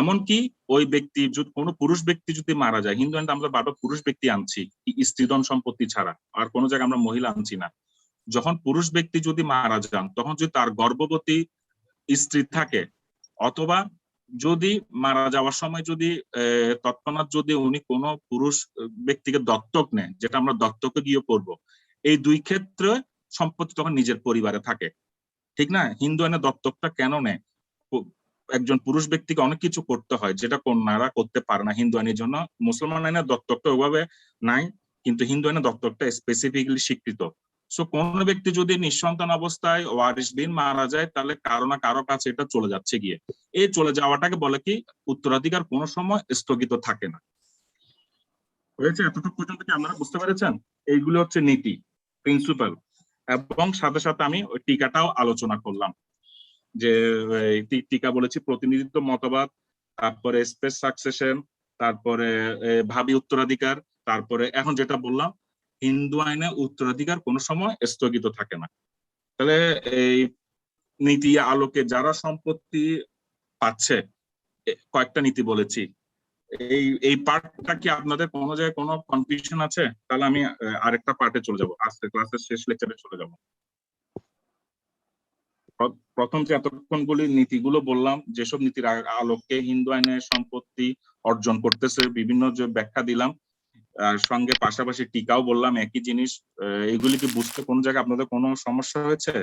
এমনকি ওই ব্যক্তি যদি, কোনো পুরুষ ব্যক্তি যদি মারা যায়, হিন্দু আইনে আমরা বারবার পুরুষ ব্যক্তি আনছি স্ত্রীধন সম্পত্তি ছাড়া, আর কোনো জায়গায় আমরা মহিলা আনছি না। যখন পুরুষ ব্যক্তি যদি মারা যান, তখন যদি তার গর্ভবতী স্ত্রী থাকে, অথবা যদি মারা যাওয়ার সময় যদি তৎক্ষণাৎ যদি উনি কোনো পুরুষ ব্যক্তিকে দত্তক নেন, যেটা আমরা দত্তকে গিয়ে করব, এই দুই ক্ষেত্রে সম্পত্তি তখন নিজের পরিবারে থাকে, ঠিক না? হিন্দু আইনে দত্তকটা কেন নেয়? একজন পুরুষ ব্যক্তিকে অনেক কিছু করতে হয় যেটা কন্যারা করতে পারে না হিন্দু আইনের জন্য। মুসলমান আইনে দত্তকটা ওইভাবে নাই, কিন্তু হিন্দু আইনে দত্তকটা স্পেসিফিকলি স্বীকৃত। সো কোন ব্যক্তি যদি নিঃসন্তান অবস্থায় ওয়ারিস বিহীন মারা যায়, তাহলে কারো না কারো কাছে এটা চলে যাচ্ছে গিয়ে। এই চলে যাওয়াটাকে বলে কি, উত্তরাধিকার কোনো সময় স্থগিত থাকে না। হয়েছে? এতটুকু পর্যন্ত কি আপনারা বুঝতে পেরেছেন? এইগুলো হচ্ছে নীতি, প্রিন্সিপাল, এবং সাথে সাথে আমি ওই টিকাটাও আলোচনা করলাম, যে টিকা বলেছি প্রতিনিধিত্ব মতবাদ, তারপরে স্পেস সাকসেশন, তারপরে ভাবি উত্তরাধিকার, তারপরে এখন যেটা বললাম, হিন্দু আইনে উত্তরাধিকার কোনো সময় স্থগিত থাকে না। তাহলে এই নীতি আলোকে যারা সম্পত্তি পাচ্ছে, কয়েকটা নীতি বলেছি, এই পার্টটা কি আপনাদের কোনো জায়গায় কোনো কনফিউশন আছে? তাহলে আমি আরেকটা পার্টে চলে যাব, আজকে ক্লাসের শেষ লেকচারে চলে যাব। প্রথম যে এতক্ষণগুলি নীতিগুলো বললাম, যেসব নীতির আলোকে হিন্দু আইনে সম্পত্তি অর্জন করতেছে, বিভিন্ন যে ব্যাখ্যা দিলাম, আর সঙ্গে পাশাপাশি টিকাও বললাম, একই জিনিস। এগুলি কি বুঝতে কোন জায়গায় আপনাদের কোনো সমস্যা হয়েছে?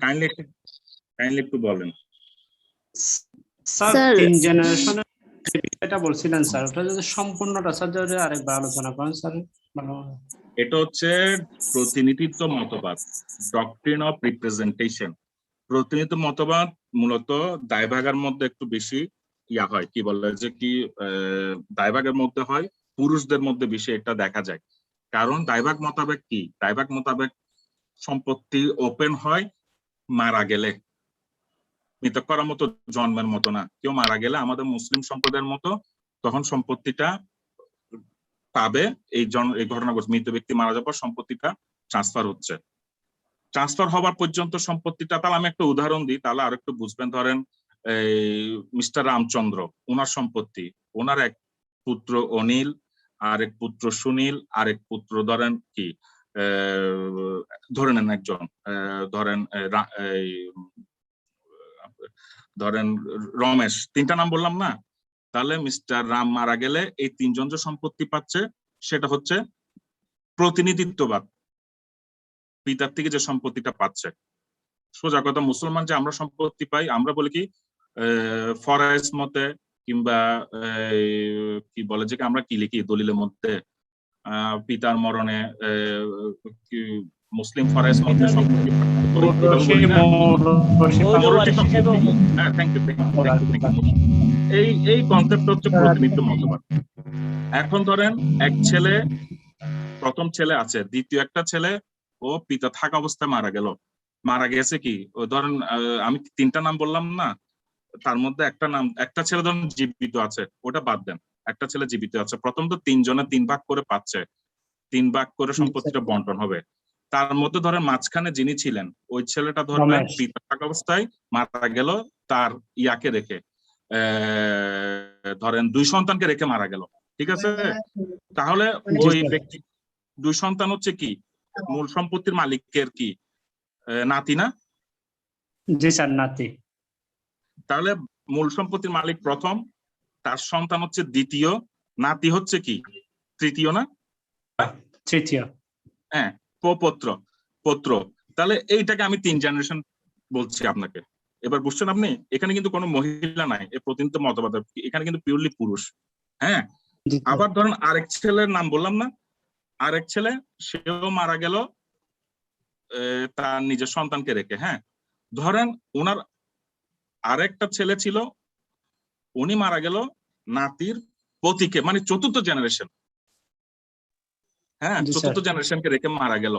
কাইন্ডলি একটু বলেন। স্যার স্যার, 3 জেনারেশনের যে বিষয়টা বলছিলেন স্যার, ওটা যদি সম্পূর্ণটা স্যার যদি আরেকবার আলোচনা করেন স্যার ভালো হবে। এটা হচ্ছে প্রতিনিধিত্ব মতবাদ, ডক্ট্রিন অফ রিপ্রেজেন্টেশন। প্রতিনিধিত্ব মতবাদ মূলত দায়ভাগের মধ্যে একটু বেশি ইয়া হয়, কি বলে যে কি, দায়ভাগের মধ্যে হয়, পুরুষদের মধ্যে বেশি এটা দেখা যায়। কারণ দায়ভাগ মোতাবেক কি, দায়ভাগ মোতাবেক সম্পত্তি ওপেন হয় মারা গেলে, মৃতক করার মতো, জন্মের মতো না। কেউ মারা গেলে আমাদের মুসলিম সম্প্রদায়ের মতো তখন সম্পত্তিটা পাবে। এই ঘটনা ঘটছে, মৃত ব্যক্তি মারা যাওয়ার পর সম্পত্তিটা ট্রান্সফার হচ্ছে। ট্রান্সফার হওয়ার পর্যন্ত সম্পত্তিটা, তাহলে আমি একটা উদাহরণ দিই, তাহলে আর একটু বুঝবেন। ধরেন এই মিস্টার রামচন্দ্র, ওনার সম্পত্তি, ওনার এক পুত্র অনিল, আর এক পুত্র সুনীল, আর এক পুত্র ধরেন কি, ধরে নেন একজন, ধরেন রমেশ, 3টা নাম বললাম না? তাহলে মিস্টার রাম মারা গেলে এই 3 জন যে সম্পত্তি পাচ্ছে, সেটা হচ্ছে প্রতিনিধিত্ববাদ, পিতার থেকে যে সম্পত্তিটা পাচ্ছে। সোজা কথা, মুসলমান যে আমরা সম্পত্তি পাই, আমরা বলি কি ফরায়েজ মতে, কিংবা কি বলে যে আমরা কি লিখি দলিলের মধ্যে, পিতার মরণে মুসলিম ফরায়েজ মতে সম্পত্তি, এই কনসেপ্ট হচ্ছে প্রতিনিধিত্ব মতবাদ। এখন ধরেন এক ছেলে, প্রথম ছেলে আছে, দ্বিতীয় একটা ছেলে, ও পিতা থাকা অবস্থায় মারা গেল। মারা গেছে কি, ধরেন আমি 3টা নাম বললাম না, তার মধ্যে একটা ছেলে ধরেন জীবিত আছে, ওটা বাদ দেন, একটা ছেলে জীবিত আছে। প্রথম তো 3 জনে 3 ভাগ করে পাচ্ছে, 3 ভাগ করে সম্পত্তিটা বন্টন হবে। তার মধ্যে ধরেন মাঝখানে যিনি ছিলেন, ওই ছেলেটা ধরবেন পিতা থাকা অবস্থায় মারা গেল, তার ইয়াকে রেখে, ধরেন 2 সন্তানকে রেখে মারা গেল, ঠিক আছে? তাহলে ওই ব্যক্তি 2 সন্তান হচ্ছে কি, মূল সম্পত্তির মালিকের কি নাতি না? জি স্যার, নাতি। তাহলে মূল সম্পত্তির মালিক প্রথম, তার সন্তান হচ্ছে দ্বিতীয়, নাতি হচ্ছে কি তৃতীয় না? তৃতীয়। হ্যাঁ, পৌত্র। তাহলে এইটাকে আমি 3 জেনারেশন বলছি আপনাকে। এবার বুঝছেন আপনি? এখানে কিন্তু কোনো মহিলা নাই, এই প্রতিনিধিত্ব মতবাদ, এখানে কিন্তু পিওরলি পুরুষ। হ্যাঁ, আবার ধরেন আরেক ছেলের নাম বললাম না, আরেক ছেলে, সেও মারা গেল তার নিজের সন্তানকে রেখে। হ্যাঁ, ধরেন ওনার আরেকটা ছেলে ছিল, উনি মারা গেল নাতির পতিকে মানে চতুর্থ জেনারেশন, হ্যাঁ জি, স্যার। চতুর্থ জেনারেশনকে রেখে মারা গেল,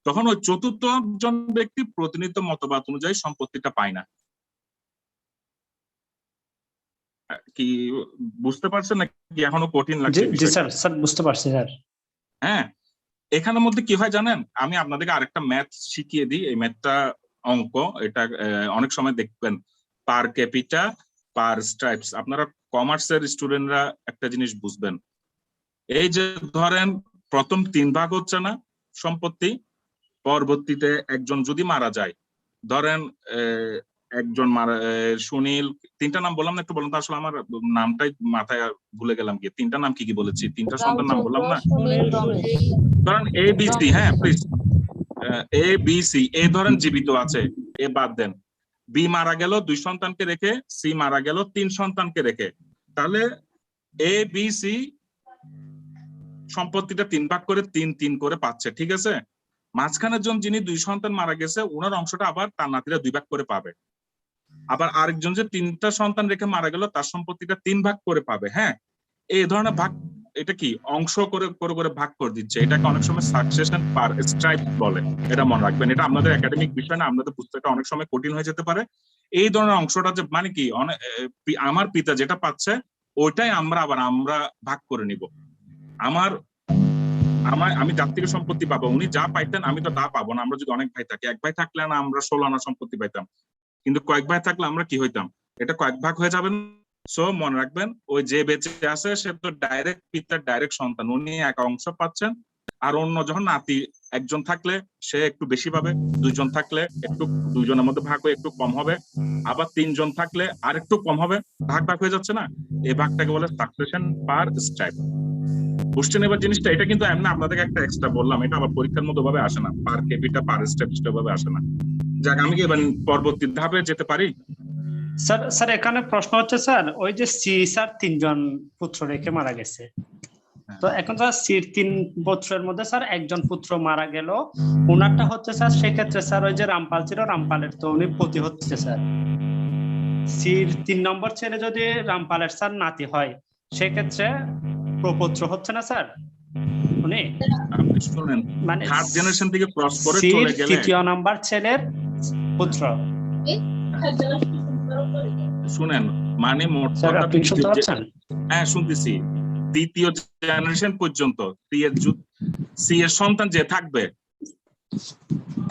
তখন ওই চতুর্থ জন ব্যক্তি প্রতিনিধিত্ব মতবাদ অনুযায়ী সম্পত্তিটা পায় না। কি বুঝতে পারছেন নাকি এখনো কঠিন জি লাগছে জি বিষয়টা? স্যার, স্যার বুঝতে পারছি স্যার। হ্যাঁ, এখানের মধ্যে কি হয় জানেন, আমি আপনাদেরকে আরেকটা ম্যাথ শিখিয়ে দিই। এই ম্যাথটা অঙ্ক, এটা অনেক সময় দেখবেন পার ক্যাপিটা পার স্ট্রাইপস। আপনারা কমার্সের স্টুডেন্টরা একটা জিনিস বুঝবেন, এই যে ধরেন প্রথম 3 ভাগ হচ্ছে না সম্পত্তি, পরবর্তীতে একজন যদি মারা যায়, ধরেন একজন মারা, সুনীল, 3টা নাম বললাম না, একটু বলুন তো, আসলে আমার নামটাই মাথায় ভুলে গেলাম গিয়ে। 3টা নাম কি কি বলেছি, 3টা সন্তান নাম বললাম না, ধরেন এ বি সি, হ্যাঁ প্লিজ, এ বি সি, এ ধরেন জীবিত আছে, এ বাদ দেন, বি মারা গেল 2 সন্তানকে রেখে, সি মারা গেল 3 সন্তানকে রেখে, তাহলে এ বি সি সম্পত্তিটা 3 ভাগ করে 3 করে পাচ্ছে, ঠিক আছে। মাঝখানের জন যিনি 2 সন্তান মারা গেছে, ওনার অংশটা আবার তার নাতিরা 2 ভাগ করে পাবে। আবার আরেকজন যে 3টা সন্তান রেখে মারা গেল, তার সম্পত্তিটা 3 ভাগ করে পাবে। হ্যাঁ, এই ধরনের ভাগ, এটা কি অংশ করে করে করে ভাগ করে দিচ্ছে, এটাকে অনেক সময় সাকসেশন পার স্ট্রাইপ বলে। এটা মনে রাখবেন, এটা আপনাদের একাডেমিক বিষয় না, আপনাদের পুস্তকটা অনেক সময় কঠিন হয়ে যেতে পারে। এই ধরনের অংশটা যে মানে কি, আমার পিতা যেটা পাচ্ছে ওইটাই আমরা ভাগ করে নিব। আমি যার থেকে সম্পত্তি পাবো, উনি যা পাইতেন আমি তো তা পাবো না। আমরা যদি অনেক ভাই থাকি, এক ভাই থাকলে না আমরা 16 আনা সম্পত্তি পাইতাম, কিন্তু কয়েক ভাই থাকলে আমরা কি হইতাম, এটা কয়েক ভাগ হয়ে যাবেন। সো মনে রাখবেন, ওই যে বেঁচে আছে সে তো ডাইরেক্ট পিতার ডাইরেক্ট সন্তান, উনি এক অংশ পাচ্ছেন। আর অন্য যখন নাতি একজন থাকলে সে একটু বেশি পাবে, 2 জন থাকলে একটু, 2 জনের মধ্যে ভাগ হয়ে একটু কম হবে, আবার 3 জন থাকলে আর একটু কম হবে, ভাগ হয়ে যাচ্ছে না, এই ভাগটাকে বলে সাকসেশন পার স্ট্রাইপ। বুঝছেন এবার জিনিসটা? এটা কিন্তু এমনি আপনাদেরকে একটা এক্সট্রা বললাম, এটা আবার পরীক্ষার মতো ভাবে আসে না, পার ক্যাপিটা পার স্টেপ ভাবে আসে না। যাক, আমি কি এবার পরবর্তী ধাপে যেতে পারি? স্যার, স্যার এখানে প্রশ্ন হচ্ছে স্যার, ওই যে সি স্যার 3 জন পুত্র রেখে মারা গেছে, তো এখন স্যার সির 3 পুত্রের মধ্যে স্যার একজন পুত্র মারা গেল, ওনারটা হচ্ছে স্যার সেক্ষেত্রে স্যার ওই যে রামপাল ছিল, রামপালের তো উনি পতি হচ্ছে স্যার। সির 3 নম্বর ছেলে যদি রামপালের স্যার নাতি হয়, সেক্ষেত্রে প্রপুত্র হচ্ছে না স্যার উনি, আপনি শুনেন, মানে থার্ড জেনারেশন থেকে ক্রস করে সির চলে গেলে, 3য় নাম্বার ছেলের পুত্র। শুনেন মানে মোট স্যার কথা, আপনি শুনতে পাচ্ছেন? হ্যাঁ শুনতেছি, 3য় জেনারেশন পর্যন্ত সি এর সন্তান যে থাকবে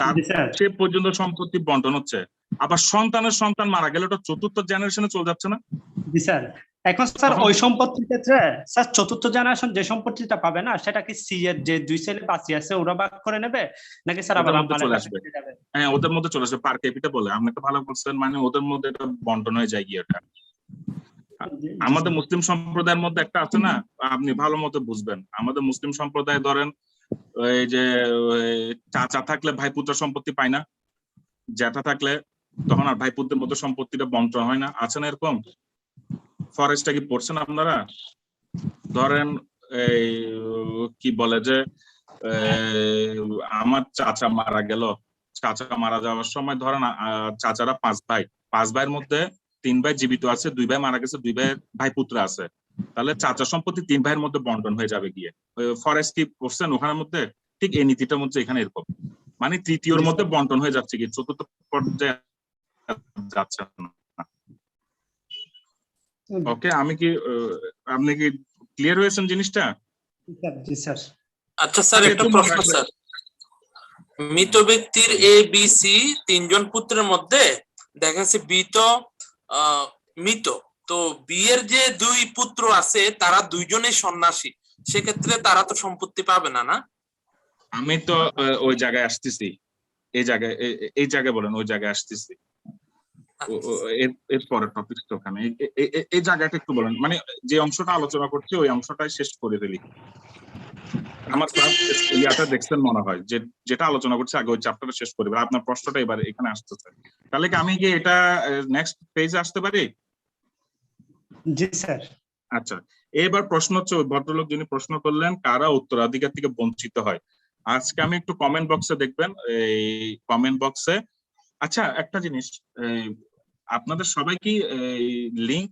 তার জি স্যার। সে পর্যন্ত সম্পত্তি বন্টন হচ্ছে। আবার সন্তানের সন্তান মারা গেলে ওটা 4র্থ জেনারেশনে চলে যাচ্ছে না? জি স্যার। এখন স্যার ওই সম্পত্তির ক্ষেত্রে স্যার 4র্থ জেনারেশন যে সম্পত্তিটা পাবে না, সেটা কি সি এর যে 2 ছেলে বাকি আছে ওরা ভাগ করে নেবে, নাকি স্যার আবার ওদের মধ্যে রামপালের চলে কাছে আসবে। চলে যাবে? হ্যাঁ, ওদের মধ্যে চলে আসবে, পার ক্যাপিটা বলে, আপনি তো ভালো বলছেন, মানে ওদের মধ্যে এটা বন্টন হয়ে যায় গিয়ে। এটা আমাদের মুসলিম সম্প্রদায়ের মধ্যে একটা আছে না, আপনি ভালো মতো বুঝবেন। আমাদের মুসলিম সম্প্রদায় ধরেন ওই যে চাচা থাকলে ভাইপুত্র সম্পত্তি পায় না, জ্যাঠা থাকলে তখন আর ভাইপুত্রের মতো সম্পত্তিটা বন্টন হয় না, আছে না এরকম? ফরেস্টটা কি পড়ছেন আপনারা? ধরেন এই কি বলে যে আমার চাচা মারা গেল, চাচা মারা যাওয়ার সময় ধরেন চাচারা 5 ভাই, 5 ভাইয়ের মধ্যে 3 ভাই জীবিত আছে, 2 ভাই মারা গেছে, 2 ভাইপুত্র আছে, তাহলে চাচা সম্পত্তি 3 ভাইয়ের মধ্যে বন্টন হয়ে যাবে গিয়ে। ফরেস্ট কি পড়ছেন ওখানের মধ্যে? ঠিক এই নীতিটার মধ্যে এখানে এরকম, মানে 3য়র মধ্যে বন্টন হয়ে যাচ্ছে কি, 4র্থ পর্যায়ে যাচ্ছে না। ওকে, আমি কি আপনি কি ক্লিয়ার হয়েছেন জিনিসটা? জি স্যার। আচ্ছা স্যার, একটা প্রশ্ন স্যার, মৃত ব্যক্তির এ বি সি 3 জন পুত্রের মধ্যে দেখা যাচ্ছে বি তো মৃত, তো বি এর যে 2 পুত্র আছে তারা 2 জনেই সন্ন্যাসী, সেক্ষেত্রে তারা তো সম্পত্তি পাবে না, না? আমি তো ওই জায়গায় আসতেছি, এই জায়গায় বলেন, ওই জায়গায় আসতেছি, এর পরের টপিক তো ওখানে, এই জায়গাটা একটু বলেন, মানে যে অংশটা আলোচনা করছি ওই অংশটাই শেষ করে ফেলি। আমার ক্লাস ইয়াটা দেখছেন মনে হয়, যে যেটা আলোচনা করছি আগে ওই চ্যাপ্টারটা শেষ করে, আপনার প্রশ্নটা এবার এখানে আসতেছে, তাহলে কি আমি কি এটা নেক্সট পেজে আসতে পারি? জি স্যার। আচ্ছা, এবার প্রশ্ন হচ্ছে, ওই ভদ্রলোক যিনি প্রশ্ন করলেন কারা উত্তরাধিকার থেকে বঞ্চিত হয়, আজকে আমি একটু কমেন্ট বক্সে দেখবেন, এই কমেন্ট বক্সে, আচ্ছা একটা জিনিস, আপনাদের সবাই কি লিংক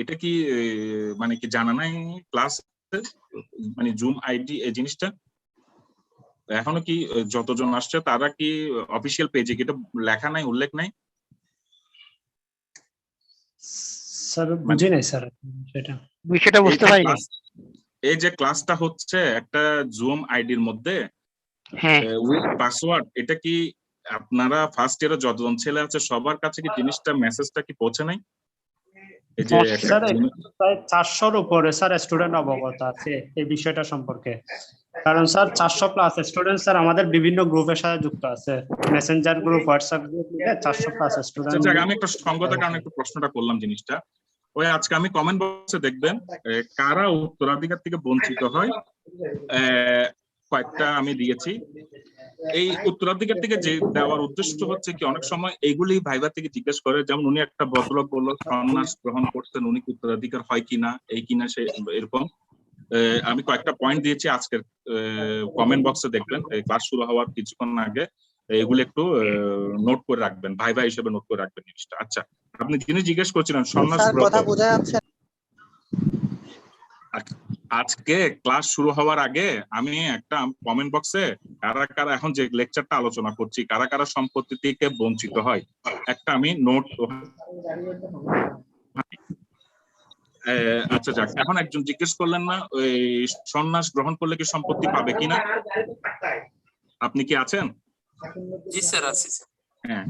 এটা কি মানে কি জানা নাই ক্লাস, মানে জুম আইডি এই জিনিসটা এখনো কি যতজন আসছে তারা কি অফিসিয়াল পেজে কি এটা লেখা নাই, উল্লেখ নাই? স্যার বুঝি নাই স্যার সেটা। বিষয়টা বুঝতে পারিনি। এই যে ক্লাসটা হচ্ছে একটা জুম আইডির মধ্যে হ্যাঁ উইথ পাসওয়ার্ড, এটা কি আপনারা ফার্স্ট ইয়ারে যতজন ছেলে আছে সবার কাছে কি জিনিসটা মেসেজটা কি পৌঁছে নাই? এই যে স্যার প্রায় 400-র উপরে স্যার স্টুডেন্ট অবগত আছে এই বিষয়টা সম্পর্কে, কারণ স্যার 400 প্লাস স্টুডেন্ট স্যার আমাদের বিভিন্ন গ্রুপের সাথে যুক্ত আছে, মেসেঞ্জার গ্রুপ, হোয়াটসঅ্যাপ গ্রুপ মিলে 400 প্লাস স্টুডেন্ট। আমি একটা সঙ্গতার কারণে একটু প্রশ্নটা করলাম জিনিসটা। ওই আজকে আমি কমেন্ট বক্সে দেখবেন কারা উত্তরাধিকার থেকে বঞ্চিত হয়, কয়েকটা আমি দিয়েছি। এই উত্তরাধিকার থেকে যে দেওয়ার উদ্দেশ্য হচ্ছে কি অনেক সময় এইগুলি ভাইবার থেকে জিজ্ঞেস করে, যেমন উনি একটা ভদ্রলোক বললো সন্ন্যাস গ্রহণ করতেন, উনি উত্তরাধিকার হয় কিনা, এই কিনা সে এরকম। আমি কয়েকটা পয়েন্ট দিয়েছি আজকের কমেন্ট বক্সে দেখবেন ক্লাস শুরু হওয়ার কিছুক্ষণ আগে, এগুলো একটু নোট করে রাখবেন, ভাইবা হিসেবে নোট করে রাখবেন জিনিসটা। আচ্ছা, আপনি যিনি জিজ্ঞেস করছিলেন সন্ন্যাস কথা বোঝা যাচ্ছে। আজকে ক্লাস শুরু হওয়ার আগে আমি একটা কমেন্ট বক্সে কারা কারা এখন যে লেকচারটা আলোচনা করছি কারা কারা সম্পত্তি থেকে বঞ্চিত হয় একটা আমি নোট। আচ্ছা যাক, এখন একজন জিজ্ঞেস করলেন না ওই সন্ন্যাস গ্রহণ করলে কি সম্পত্তি পাবে কিনা, আপনি কি আছেন? জি স্যার আছি স্যার। হ্যাঁ,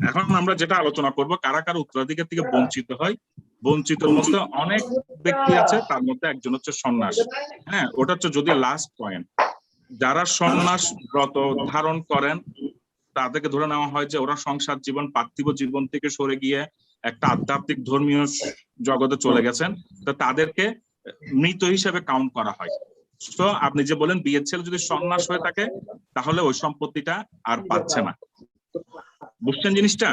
এখন আমরা যেটা আলোচনা করব কারা কারা উত্তরাধিকার থেকে বঞ্চিত হয়। বঞ্চিতের মধ্যে অনেক ব্যক্তি আছে, তার মধ্যে একজন হচ্ছে সন্ন্যাস। হ্যাঁ, ওটা হচ্ছে যদি লাস্ট পয়েন্ট। যারা সন্ন্যাস ব্রত ধারণ করেন তাদেরকে ধরে নেওয়া হয় যে ওরা সংসার জীবন, পার্থিব জীবন থেকে সরে গিয়ে একটা আধ্যাত্মিক ধর্মীয় জগতে চলে গেছেন, তো তাদেরকে মৃত হিসেবে কাউন্ট করা হয়। তো আপনি যে বলেন বিয়ের ছেলে যদি সন্ন্যাস হয়ে থাকে তাহলে ওই সম্পত্তিটা আর পাচ্ছে না, বুঝছেন জিনিসটা?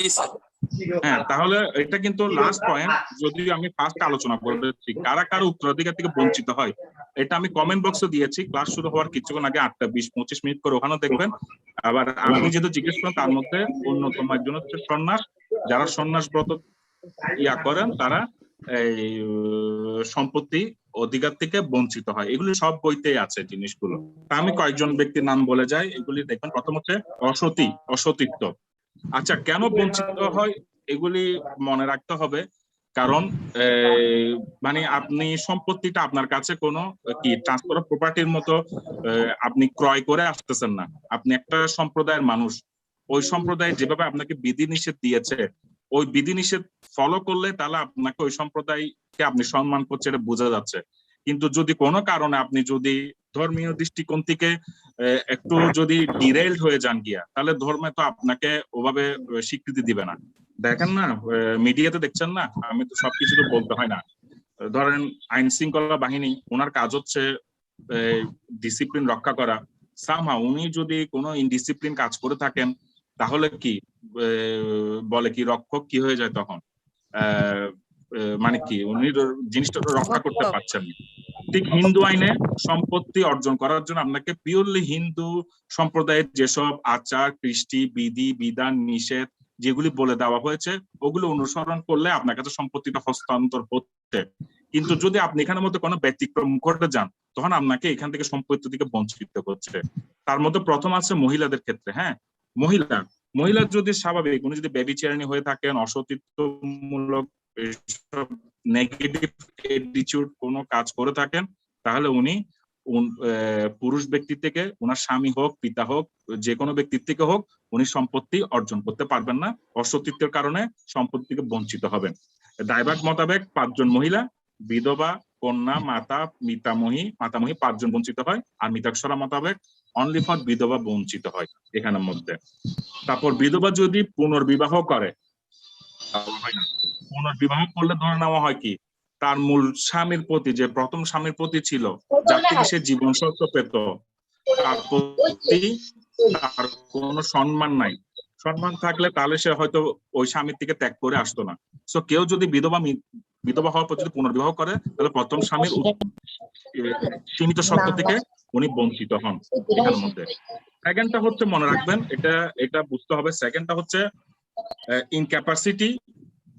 জি স্যার। হ্যাঁ, তাহলে এটা কিন্তু লাস্ট পয়েন্ট। যদি আমি ফার্স্ট আলোচনা করতেছি কারা কারা উত্তরাধিকার থেকে বঞ্চিত হয়, এটা আমি কমেন্ট বক্সে দিয়েছি ক্লাস শুরু হওয়ার কিছুক্ষণ আগে 8:20-25 মিনিট করে, ওখানেও দেখবেন। আবার আপনি যেহেতু জিজ্ঞেস করেন তার মধ্যে অন্যতম একজন হচ্ছে সন্ন্যাস। যারা সন্ন্যাস ব্রত করেন তারা এই সম্পত্তি অধিকার থেকে বঞ্চিত হয়। এগুলি সব বইতেই আছে জিনিসগুলো। তা আমি কয়েকজন ব্যক্তির নাম বলে যাই, এগুলি দেখবেন। প্রথম হচ্ছে অসতিত্ব। আচ্ছা, কেন বঞ্চিত হয় এগুলি মনে রাখতে হবে, কারণ মানে আপনি সম্পত্তিটা আপনার কাছে কোনো কি ট্রান্সফার অফ প্রপার্টির মতো আপনি ক্রয় করে আসতেছেন না। আপনি একটা সম্প্রদায়ের মানুষ, ওই সম্প্রদায় যেভাবে আপনাকে বিধিনিষেধ দিয়েছে ওই বিধিনিষেধ ফলো করলে তাহলে আপনাকে ওই সম্প্রদায়কে আপনি সম্মান করছে, এটা বোঝা যাচ্ছে। কিন্তু যদি কোনো কারণে আপনি যদি ধর্মীয় দৃষ্টিকোণ থেকে একটু যদি ডিরেইলড হয়ে যান গিয়া, তাহলে ধর্মে তো আপনাকে ওভাবে স্বীকৃতি দিবে না। দেখেন না মিডিয়াতে দেখছেন না, আমি তো সবকিছু তো বলতে হয় না। ধরেন আইন শৃঙ্খলা বাহিনী, ওনার কাজ হচ্ছে ডিসিপ্লিন রক্ষা করা। সামহাউ উনি যদি কোনো ইনডিসিপ্লিন কাজ করে থাকেন তাহলে কি বলে কি রক্ষক কি হয়ে যায় তখন, মানে কি উনি জিনিসটা রক্ষা করতে পারছেন না। ঠিক হিন্দু আইনে সম্পত্তি অর্জন করার জন্য আপনাকে পিওরলি হিন্দু সম্প্রদায়ের যেসব আচার কৃষ্টি বিধি বিধান নিষেধ যেগুলি বলে দেওয়া হয়েছে ওগুলো অনুসরণ করলে আপনার কাছে সম্পত্তিটা হস্তান্তর হচ্ছে। কিন্তু যদি আপনি এখানের মধ্যে কোনো ব্যতিক্রম করতে যান তখন আপনাকে এখান থেকে সম্পত্তি থেকে বঞ্চিত করছে। তার মধ্যে প্রথম আছে মহিলাদের ক্ষেত্রে। হ্যাঁ, মহিলা যদি স্বাভাবিক উনি যদি ব্যভিচারিণী হয়ে থাকেন, অসতীত্বমূলক নেগেটিভ অ্যাটিটিউড কোনো কাজ করে থাকেন, তাহলে উনি পুরুষ ব্যক্তি থেকে, ওনার স্বামী হোক পিতা হোক যে কোনো ব্যক্তির থেকে হোক, উনি সম্পত্তি অর্জন করতে পারবেন না। অসতীত্বের কারণে সম্পত্তি থেকে বঞ্চিত হবেন। দায়ভাগ মোতাবেক 5 জন মহিলা, বিধবা, কন্যা, মাতামহী 5 জন বঞ্চিত হয়। আর মিতাক্ষরা মোতাবেক অনলি ফর বিধবা বঞ্চিত হয় এখানের মধ্যে। তারপর বিধবা যদি পুনর্বিবাহ করে, পুনর্বিবাহ করলে ধরে নেওয়া হয় কি তার মূল স্বামীর প্রতি, যে প্রথম স্বামীর প্রতি ছিল, যার থেকে সে জীবন সত্য পেত, তার প্রতি তার কোনো সম্মান নাই। সম্মান থাকলে তাহলে সে হয়তো ওই স্বামীর থেকে ত্যাগ করে আসতো না। সো কেউ যদি বিধবা হওয়ার পর যদি পুনর্বিবাহ করে তাহলে প্রথম স্বামীর সীমিত সত্য থেকে উনি বঞ্চিত হন এখানের মধ্যে। সেকেন্ডটা হচ্ছে মনে রাখবেন, এটা বুঝতে হবে। সেকেন্ডটা হচ্ছে ইনক্যাপাসিটি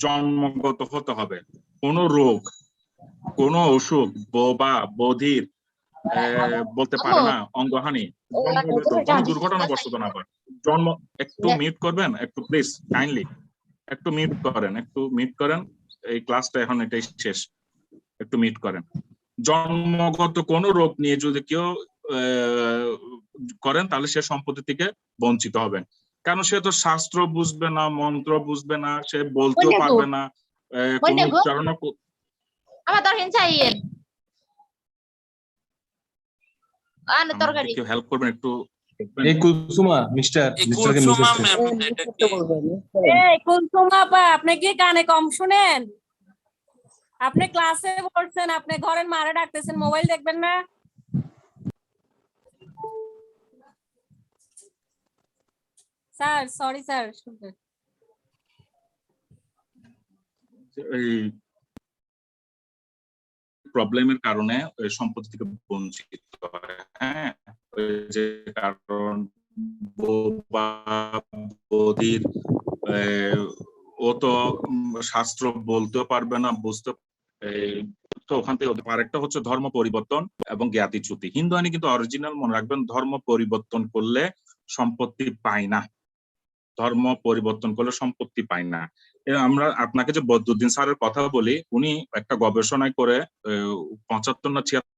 জন্মগত হতে হবে। কোন রোগ, কোন অসুখ বা বধির বলতে পারে না, অঙ্গহানি, জন্মগত কোনো দুর্ঘটনাবশত না পারে। জন্ম, একটু মিউট করবেন একটু প্লিজ, কাইন্ডলি একটু মিউট করেন, এই ক্লাসটা এখন এটাই শেষ, একটু মিউট করেন। জন্মগত কোন রোগ নিয়ে যদি কেউ করেন তাহলে সে সম্পত্তি থেকে বঞ্চিত হবেন, কারণ সে তো শাস্ত্র বুঝবে না, মন্ত্র বুঝবে না, সে বলতেও পারবে না, কোন উচ্চারণ কেউ হেল্প করবেন একটু। এই কুলসুমা মিস্টার মিস্টারকে মিস হচ্ছে। এই কুলসুমা আপা, আপনি কি কানে কম শুনেন? আপনি ক্লাসে বলছেন, আপনি ঘরের মারে ডাকতেছেন, মোবাইল দেখবেন না? Sir sorry sir. এই প্রবলেমের কারণে সম্পত্তি থেকে বঞ্চিত হয়। হ্যাঁ, ওই যে কারণ বধির, ও তো শাস্ত্র বলতেও পারবে না, বুঝতে, তো ওখান থেকে আরেকটা হচ্ছে ধর্ম পরিবর্তন এবং জ্ঞাতিচ্যুতি। হিন্দু আইনে কিন্তু অরিজিনাল মনে রাখবেন, ধর্ম পরিবর্তন করলে সম্পত্তি পায় না, ধর্ম পরিবর্তন করলে সম্পত্তি পায় না। আমরা আপনাকে যে বদরুদ্দিন স্যারের কথা বলি, উনি একটা গবেষণায় করে 75 না 76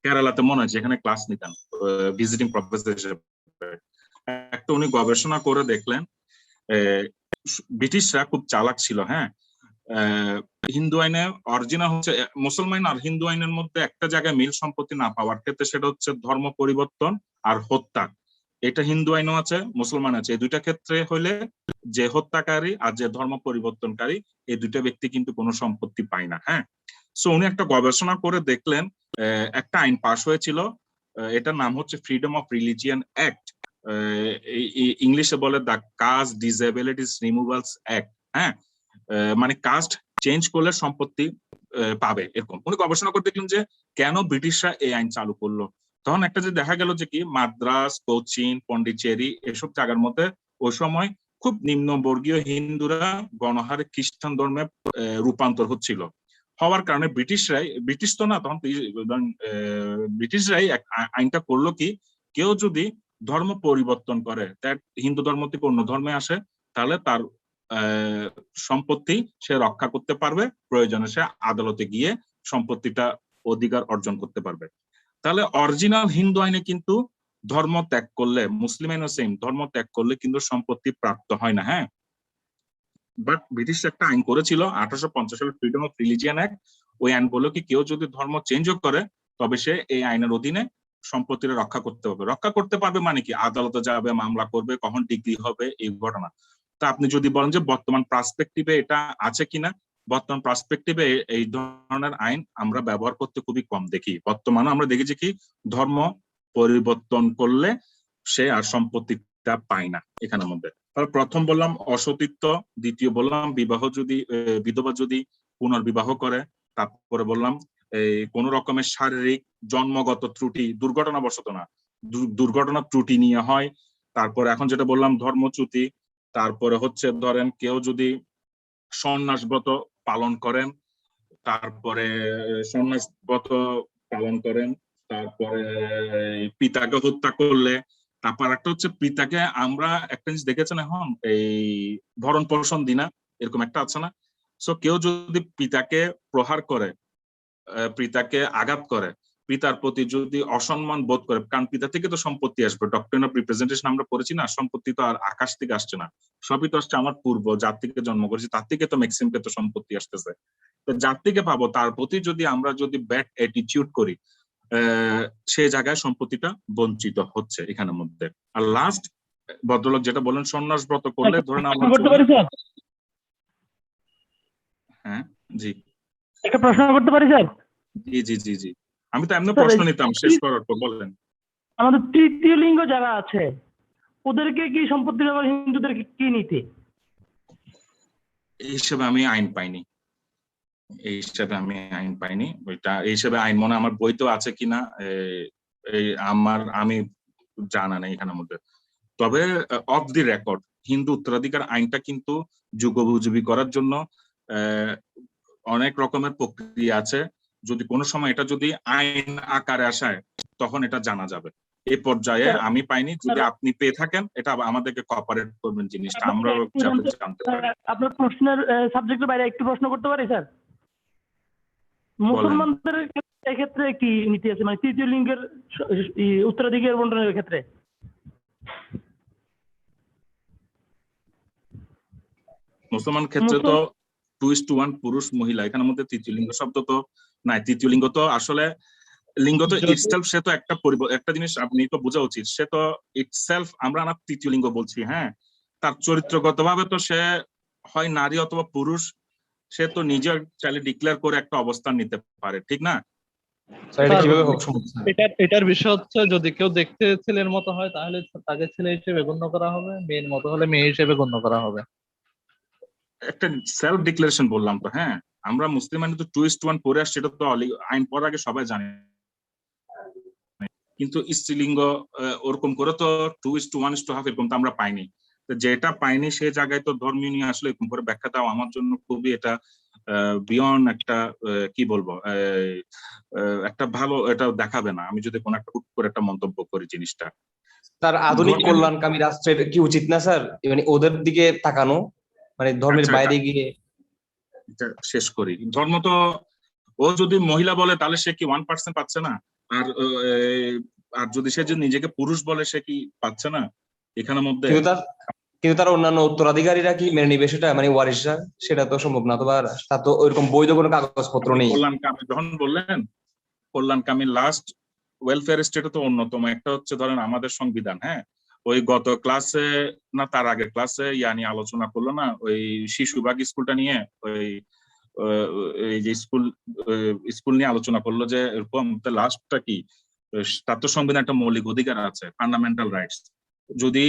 কেরালাতে মনে হয় যেখানে ক্লাস নিতেন ভিজিটিং প্রফেসর হিসেবে, একটা উনি গবেষণা করে দেখলেন ব্রিটিশরা খুব চালাক ছিল। হ্যাঁ, হিন্দু আইনে অরিজিনাল হচ্ছে মুসলমান আর হিন্দু আইনের মধ্যে একটা জায়গায় মিল সম্পত্তি না পাওয়ার ক্ষেত্রে, সেটা হচ্ছে ধর্ম পরিবর্তন আর হত্যা। এটা হিন্দু আইনও আছে, মুসলমান আছে। এই দুইটা ক্ষেত্রে হইলে যে হত্যাকারী আর যে ধর্ম পরিবর্তনকারী, এই দুইটা ব্যক্তি কিন্তু কোনো সম্পত্তি পায় না। হ্যাঁ, সো উনি একটা গবেষণা করে দেখলেন, একটা আইন পাশ হয়েছিল, এটার নাম হচ্ছে ফ্রিডম অফ রিলিজিয়ন অ্যাক্ট, ইংলিশে বলে the caste disabilities removals act. হ্যাঁ, মানে কাস্ট চেঞ্জ করলে সম্পত্তি পাবে, এরকম উনি গবেষণা করে দেখলেন যে কেন ব্রিটিশরা এই আইন চালু করলো। তখন একটা যে দেখা গেল যে কি মাদ্রাস, কোচিন, পন্ডিচেরি এসব জায়গার মধ্যে ওই সময় খুব নিম্নবর্গীয় হিন্দুরা গণহারে খ্রিস্টান ধর্মে রূপান্তর হচ্ছিল, হওয়ার কারণে ব্রিটিশ তো না তখন, ব্রিটিশরাই আইনটা করলো কি, কেউ যদি ধর্ম পরিবর্তন করে, হিন্দু ধর্ম থেকে অন্য ধর্মে আসে, তাহলে তার সম্পত্তি সে রক্ষা করতে পারবে, প্রয়োজনে সে আদালতে গিয়ে সম্পত্তিটা অধিকার অর্জন করতে পারবে। তাহলে অরিজিনাল হিন্দু আইনে কিন্তু ধর্ম ত্যাগ করলে, মুসলিম আইনও সেম, ধর্ম ত্যাগ করলে কিন্তু সম্পত্তি প্রাপ্ত হয় না। হ্যাঁ, বাট ব্রিটিশ একটা আইন করেছিল 1850 সালের ফ্রিডম অফ রিলিজিয়ন অ্যাক্ট। ওই আইন বললো কি, কেউ যদি ধর্ম চেঞ্জও করে তবে সে এই আইনের অধীনে সম্পত্তিটা রক্ষা করতে হবে। রক্ষা করতে পারবে মানে কি, আদালতে যাবে, মামলা করবে, কখন ডিগ্রি হবে, এই ঘটনা। তা আপনি যদি বলেন যে বর্তমান পার্সপেক্টিভে এটা আছে কিনা, বর্তমান পার্সপেক্টিভে এই ধরনের আইন আমরা ব্যবহার করতে খুবই কম দেখি। বর্তমানে আমরা দেখি যে কি, ধর্ম পরিবর্তন করলে সে আর সম্পত্তিটা পায় না এখানের মধ্যে। প্রথম বললাম অসতীত্ব, দ্বিতীয় বললাম বিবাহ যদি বিধবা যদি পুনর্বিবাহ করে, তারপরে বললাম এই কোন রকমের শারীরিক জন্মগত ত্রুটি, দুর্ঘটনাবশত না, দুর্ঘটনা ত্রুটি নিয়ে হয়। তারপরে এখন যেটা বললাম ধর্মচ্যুতি, তারপরে হচ্ছে ধরেন কেউ যদি সন্ন্যাসব্রত পালন করেন, তারপরে সন্ন্যাসব্রত পালন করেন, তারপরে পিতাকে হত্যা করলে, তারপর একটা হচ্ছে পিতাকে আমরা একটা জিনিস দেখেছেন এখন এই ভরণ পোষণ দিনা, এরকম একটা আছে না। সো কেউ যদি পিতাকে প্রহার করে, পিতাকে আঘাত করে, পিতার প্রতি যদি অসম্মান বোধ করে, কারণ পিতা থেকে তো সম্পত্তি আসবে, ডক্ট্রিন অফ রিপ্রেজেন্টেশন আমরা পড়েছি না, সম্পত্তি তো আর আকাশ থেকে আসছে না, সবই তো আসছে আমার পূর্ব যার থেকে জন্ম করেছি তার থেকে তো ম্যাক্সিমাম তো সম্পত্তি আসতেছে। তো যার থেকে পাবো তার প্রতি যদি আমরা যদি ব্যাড অ্যাটিটিউড করি, সেই জায়গায় সম্পত্তিটা বঞ্চিত হচ্ছে এখানের মধ্যে। আর লাস্ট ভদ্রলোক যেটা বলেন সন্ন্যাসব্রত করলে, ধরেন আমরা, হ্যাঁ জি, একটা প্রশ্ন করতে পারি স্যার? জি জি জি জি, আমি তো এমনি প্রশ্ন নিতাম শেষ করার পর, বলেন। আমাদের তৃতীয় লিঙ্গ যারা আছে ওদেরকে কি সম্পত্তির ব্যাপারে হিন্দুদের কি নীতি? এই হিসেবে আমি আইন পাইনি, ওইটা এই হিসেবে আইন মনে আমার বইতেও আছে কিনা এই আমি জানা নেই এখানের মধ্যে। তবে অফ দি রেকর্ড হিন্দু উত্তরাধিকার আইনটা কিন্তু যুগোপযোগী করার জন্য অনেক রকমের প্রক্রিয়া আছে। যদি কোনো সময় এটা যদি আইন আকারে আসায় তখন এটা জানা যাবে। এই পর্যায়ে আমি পাইনি, যদি আপনি পেয়ে থাকেন এটা আমাদেরকে কোঅপারেট করবেন জিনিসটা, আমরাও জানতে পারি। আপনার প্রশ্নের সাবজেক্টের বাইরে একটু প্রশ্ন করতে পারি স্যার? মুসলমানদের ক্ষেত্রে কি নীতি আছে, মানে তৃতীয় লিঙ্গের উত্তরাধিকার বন্টনের ক্ষেত্রে? মুসলমান ক্ষেত্রে তো 2:1 পুরুষ মহিলা, এখানের মধ্যে তৃতীয় লিঙ্গ শব্দ তো নাই। তৃতীয় লিঙ্গ তো আসলে লিঙ্গ তো ইটসেলফ, সে তো একটা জিনিস আপনি তো বোঝা উচিত, সে তো ইটসেলফ, আমরা না তৃতীয় লিঙ্গ বলছি, হ্যাঁ, তার চরিত্রগতভাবে তো সে হয় নারী অথবা পুরুষ, সে তো নিজে চাইলে ডিক্লেয়ার করে একটা অবস্থান নিতে পারে, ঠিক না? এটার বিষয় হচ্ছে যদি কেউ দেখতে ছেলের মতো হয় তাহলে তাকে ছেলে হিসেবে গণ্য করা হবে, মেয়ের মতো হলে মেয়ে হিসেবে গণ্য করা হবে। একটা সেলফ ডিক্লারেশন বললাম তো, হ্যাঁ, আমরা মুসলিম আইনে তো 2:1 পড়ে আসছে, এটা তো আইন পড়ার আগে সবাই জানে, কিন্তু স্ত্রীলিঙ্গ ওরকম করে তো 2:1:1 এরকম তো আমরা পাইনি। যেটা পাইনি সে জায়গায় তো ধর্মীয় নিয়ে আসলে এরকম করে ব্যাখ্যা দাও আমার জন্য খুবই এটা বিয়ন্ড একটা কি বলবো, একটা ভালো এটা দেখাবে না আমি যদি কোনো একটা হুট করে একটা মন্তব্য করি জিনিসটা। স্যার আধুনিক কল্যাণকামী রাষ্ট্রের কি উচিত না স্যার, মানে ওদের দিকে তাকানো, মানে ধর্মের বাইরে গিয়ে? শেষ করি, ধর্ম তো ও যদি মহিলা বলে তাহলে সে কি 1% পাচ্ছে না? আর যদি সে যদি নিজেকে পুরুষ বলে সে কি পাচ্ছে না এখানের মধ্যে? কিন্তু তার অন্যান্য উত্তরাধিকারীরা কি মেনে নিবে সেটা, মানে ওয়ারিশরা? সেটা তো সম্ভব না, অথবা তার তো ওইরকম বৈধ কোনো কাগজপত্র নেই। কল্যাণকামী যখন বললেন, কল্যাণকামী লাস্ট ওয়েলফেয়ার স্টেটে তো অন্যতম একটা হচ্ছে ধরেন আমাদের সংবিধান, হ্যাঁ, ওই গত ক্লাসে না তার আগের ক্লাসে ইয়ানি আলোচনা করলো না ওই শিশুবাগ স্কুলটা নিয়ে, ওই যে স্কুল নিয়ে আলোচনা করলো যে এরকম লাস্টটা কি, তার তো সংবিধান একটা মৌলিক অধিকার আছে, ফান্ডামেন্টাল রাইটস। যদি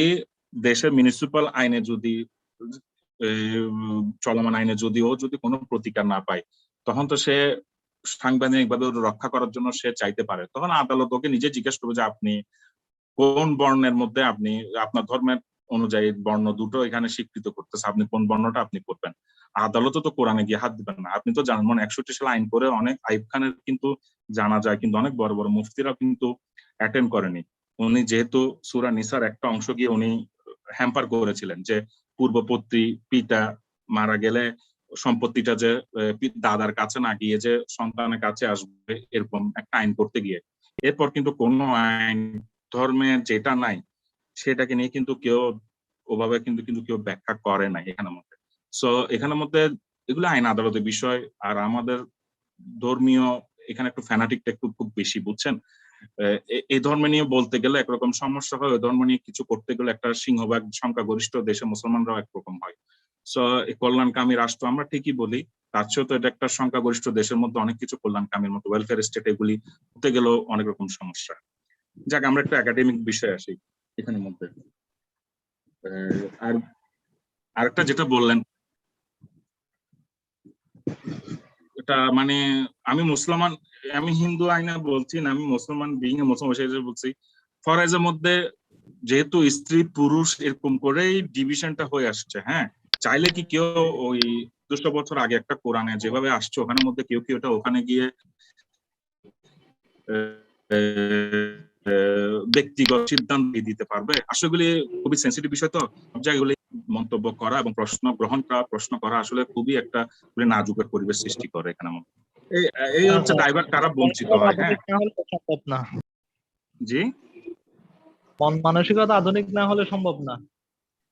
দেশের মিউনিসিপাল আইনে যদি চলমান আইনে যদিও যদি কোনো প্রতিকার না পায় তখন তো সে সাংবিধানিক ভাবে রক্ষা করার জন্য সে চাইতে পারে, তখন আদালত ওকে নিজে জিজ্ঞেস করবে যে আপনি কোন বর্ণের মধ্যে, আপনি আপনার ধর্মের অনুযায়ী বর্ণ দুটো এখানে স্বীকৃত করতেছে, আপনি কোন বর্ণটা আপনি করবেন। আদালত তো কোরআনে গিয়ে হাত দিবেন না। আপনি তো জানেন মানে 61 সালে আইন করে অনেক আইব খানের কিন্তু জানা যায়, কিন্তু অনেক বড় বড় মুফতিরাও কিন্তু অ্যাটেন্ড করেনি। উনি যেহেতু সূরা নিসার একটা অংশ গিয়ে উনি হ্যাম্পার করেছিলেন যে পূর্ববর্তী পিতা মারা গেলে সম্পত্তিটা যে দাদার কাছে না গিয়ে যে সন্তানের কাছে আসবে, এরকম একটা আইন করতে গিয়ে এরপর কিন্তু কোনো আইন ধর্মে যেটা নাই সেটাকে নিয়ে কিন্তু কেউ ওভাবে কিন্তু কেউ ব্যাখ্যা করে নাই এখানের মধ্যে। সো এখানের মধ্যে এগুলো আইন আদালতের বিষয়। আর আমাদের ধর্মীয় এখানে একটু ফ্যানাটিকটা একটু খুব বেশি, বুঝছেন? এই ধর্ম নিয়ে বলতে গেলে একরকম সমস্যা হয়, ওই ধর্ম নিয়ে কিছু করতে গেলে একটা সিংহভাগ সংখ্যাগরিষ্ঠ দেশে মুসলমানরাও একরকম হয়। সো কল্যাণকামী রাষ্ট্র আমরা ঠিকই বলি, তার চেয়েও তো এটা একটা সংখ্যাগরিষ্ঠ দেশের মধ্যে অনেক কিছু কল্যাণকামীর মতো ওয়েলফেয়ার স্টেট এগুলি হতে গেলেও অনেক রকম সমস্যা। যাক আমরা একটা একাডেমিক বিষয় আসি এখানের মধ্যে। আর আরেকটা যেটা বললেন এটা মানে আমি হিন্দু আইনে বলছি না, আমি মুসলমান বিইং মুসলমান হিসেবে বলছি। ফরজের মধ্যে যেহেতু স্ত্রী পুরুষ এরকম করেই ডিভিশনটা হয়ে আসছে, হ্যাঁ, চাইলে কি কেউ ওই 200 বছর আগে একটা কোরআনে যেভাবে আসছে ওখানের মধ্যে কেউ কি ওটা ওখানে গিয়ে ব্যক্তিগত সিদ্ধান্ত দিতে পারবে? আসলে খুবই সেন্সিটিভ বিষয়, তো সব জায়গাগুলি মন্তব্য করা এবং প্রশ্ন করা আসলে খুবই একটা নাজুকের পরিবেশ সৃষ্টি করে এখানে। এই হচ্ছে ড্রাইভার কারা বঞ্চিত হয়। হ্যাঁ সম্ভব না জি, মন মানসিকতা আধুনিক না হলে সম্ভব না।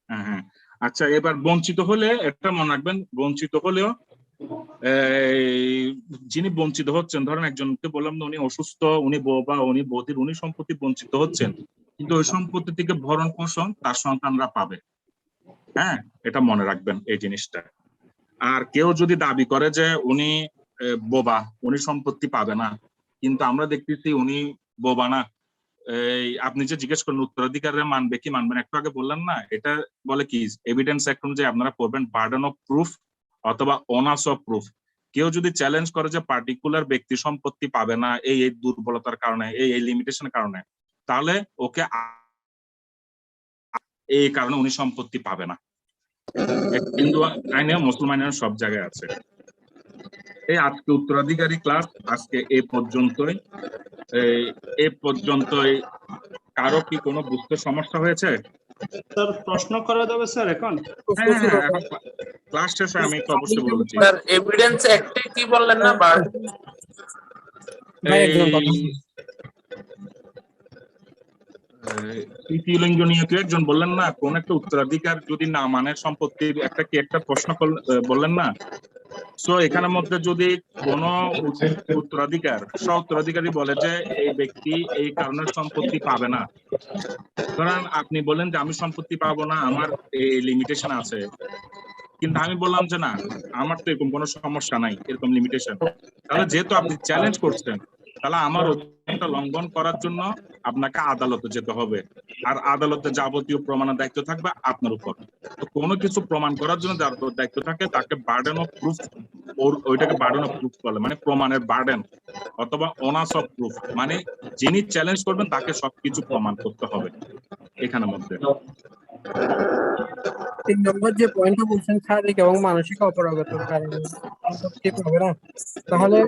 হ্যাঁ আচ্ছা, এবার বঞ্চিত হলে একটা মনে রাখবেন, বঞ্চিত হলেও যিনি বঞ্চিত হচ্ছেন, ধরেন একজনকে বললাম না উনি অসুস্থ, উনি বোবা, উনি বধির, উনি সম্পত্তি বঞ্চিত হচ্ছেন, কিন্তু ওই সম্পত্তি থেকে ভরণ পোষণ তার সন্তানরা পাবে। হ্যাঁ, এটা মনে রাখবেন এই জিনিসটা। আর কেউ যদি দাবি করে যে উনি বোবা, উনি সম্পত্তি পাবে না, কিন্তু আমরা দেখতেছি উনি বোবা না। আপনি যে জিজ্ঞেস করেন উত্তরাধিকারীরা মানবে কি মানবেন, একটু আগে বললেন না, এটা বলে কি এভিডেন্স অ্যাক্ট অনুযায়ী আপনারা পড়বেন বার্ডেন অফ প্রুফ অথবা অনার্স অফ প্রুফ। কেউ যদি চ্যালেঞ্জ করে যে পার্টিকুলার ব্যক্তি সম্পত্তি পাবে না এই দুর্বলতার কারণে, এই লিমিটেশনের কারণে, তাহলে ওকে এই কারণে উনি সম্পত্তি পাবে না। হিন্দু আইনে মুসলমানের সব জায়গায় আছে। এই আজকে উত্তরাধিকারী ক্লাস আজকে এই পর্যন্তই কারো কি কোনো বুঝতে সমস্যা হয়েছে? স্যার প্রশ্ন করা যাবে স্যার এখন? এখন ক্লাস শেষে আমি একটু অবশ্যই বলেছি। স্যার এভিডেন্স একটে কি বললেন না বা তৃতীয় লিঙ্গ নিয়ে কেউ একজন বললেন না, কোন একটা উত্তরাধিকার যদি না মানে সম্পত্তির একটা প্রশ্ন বললেন না। সো এখানের মধ্যে যদি কোন উত্তরাধিকারী বলে যে এই ব্যক্তি এই কারণে সম্পত্তি পাবে না, ধরেন আপনি বলেন যে আমি সম্পত্তি পাবো না, আমার এই লিমিটেশন আছে, কিন্তু আমি বললাম যে না আমার তো এরকম কোনো সমস্যা নাই, এরকম লিমিটেশন, তাহলে যেহেতু আপনি চ্যালেঞ্জ করছেন তাহলে আমার অধিকারটা লঙ্ঘন করার জন্য আপনাকে আদালতে যেতে হবে, আর আদালতে যাবতীয় প্রমাণের দায়িত্ব থাকবে আপনার উপর। তো কোনো কিছু প্রমাণ করার জন্য যার দায়িত্ব থাকে তাকে বার্ডেন অফ প্রুফ, ওইটাকে বার্ডেন অফ প্রুফ বলে, মানে প্রমাণের বার্ডেন অথবা অনার্স অফ প্রুফ, মানে যিনি চ্যালেঞ্জ করবেন তাকে সবকিছু প্রমাণ করতে হবে এখানের মধ্যে। 3 নম্বর যে পয়েন্টটা বলছেন শারীরিক এবং মানসিক অপরাগতার কারণে সম্পত্তি পাবে না, তাহলে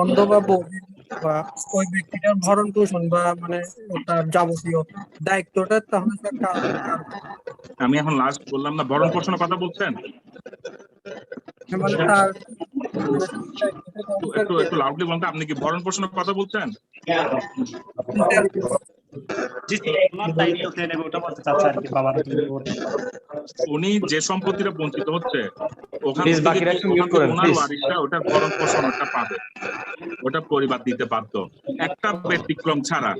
অন্ধ বা বধির বা ওই ব্যক্তিটার ভরণ পোষণ বা মানে তার যাবতীয় দায়িত্বটা তাহলে আমি এখন লাস্ট বললাম না, ভরণ পোষণের কথা বলছেন, মানে তার একটু লাউডলি বলতে, আপনি কি ভরণ পোষণের কথা বলছেন? উনি যে সম্পত্তিটা বঞ্চিত হচ্ছে ওটার ভরণ পোষণ ওটা পাবে, ওটা পরিবার দিতে পারত। একটা ব্যতিক্রম ছাড়া,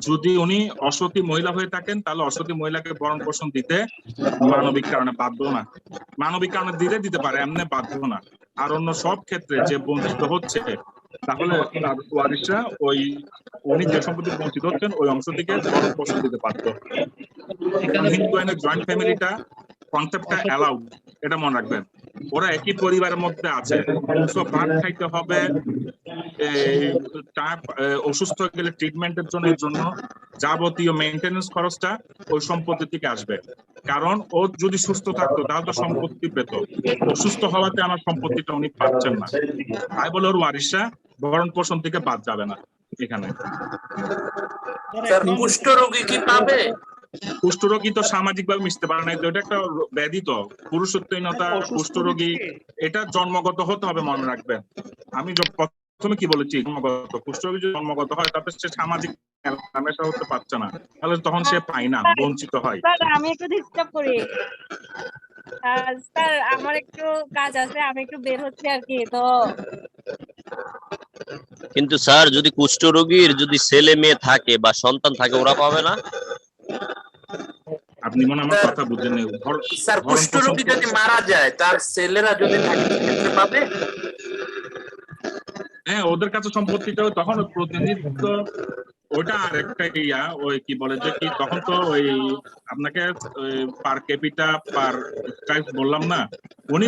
যদি উনি অসতী মহিলা হয়ে থাকেন তাহলে অসতী মহিলাকে ভরণ পোষণ দিতে মানবিক কারণে বাধ্য না, মানবিক কারণে দিতে পারে, এমনি বাধ্য না। আর অন্য সব ক্ষেত্রে যে বঞ্চিত হচ্ছে তাহলে তার ওয়ারিশরা উনি যে সম্পত্তি বঞ্চিত হচ্ছেন ওই অংশ থেকে ভরণ পোষণ দিতে পারতো। হিন্দু আইনের জয়েন্ট ফ্যামিলিটা কনসেপ্টটা অ্যালাউড, এটা মনে রাখবেন। ওরা একই পরিবারের মধ্যে আছে, ভাত খাইতে হবে, অসুস্থ হয়ে গেলে ট্রিটমেন্টের জন্য যাবতীয় মেইনটেনেন্স খরচটা ওই সম্পত্তি থেকে আসবে। কারণ ও যদি সুস্থ থাকতো তাহলে তো সম্পত্তি পেত, অসুস্থ হওয়াতে আমার সম্পত্তিটা উনি পাচ্ছেন না, তাই বলে ওর ওয়ারিশরা ভরণ পোষণ থেকে বাদ যাবে না। এখানে কুষ্ঠরোগী কি পাবে? কুষ্ঠরোগী তো সামাজিক ভাবে মিশতে পারে না, এটা একটা ব্যাধি, তো পুরুষত্বহীনতা, কুষ্ঠরোগী এটা জন্মগত হতে হবে, মনে রাখবেন। আমি প্রথমে কি বলেছি, জন্মগত কুষ্ঠরোগী যদি জন্মগত হয় তারপরে সে সামাজিক মেলামেশা হতে পারছে না, তাহলে তখন সে পায় না, বঞ্চিত হয়। আমি একটু ডিস্টার্ব করি স্যার, আমার একটু কাজ আছে, আমি একটু বের হচ্ছি আর কি। তো কিন্তু স্যার যদি কুষ্ঠরোগীর যদি ছেলে মেয়ে থাকে বা সন্তান থাকে ওরা পাবে না? আপনি মনে আমার কথা বুঝেন না স্যার, কুষ্ঠরোগী যদি মারা যায় তার ছেলেরা যদি থাকে সেক্ষেত্রে পাবে? হ্যাঁ, ওদের কাছে সম্পত্তিটা তখন প্রতিনিধিত্ব, ওইটা আর একটা ওই কি বলে যে কি, তখন তো ওই আপনাকে পার ক্যাপিটা পার টাইপ বললাম না, উনি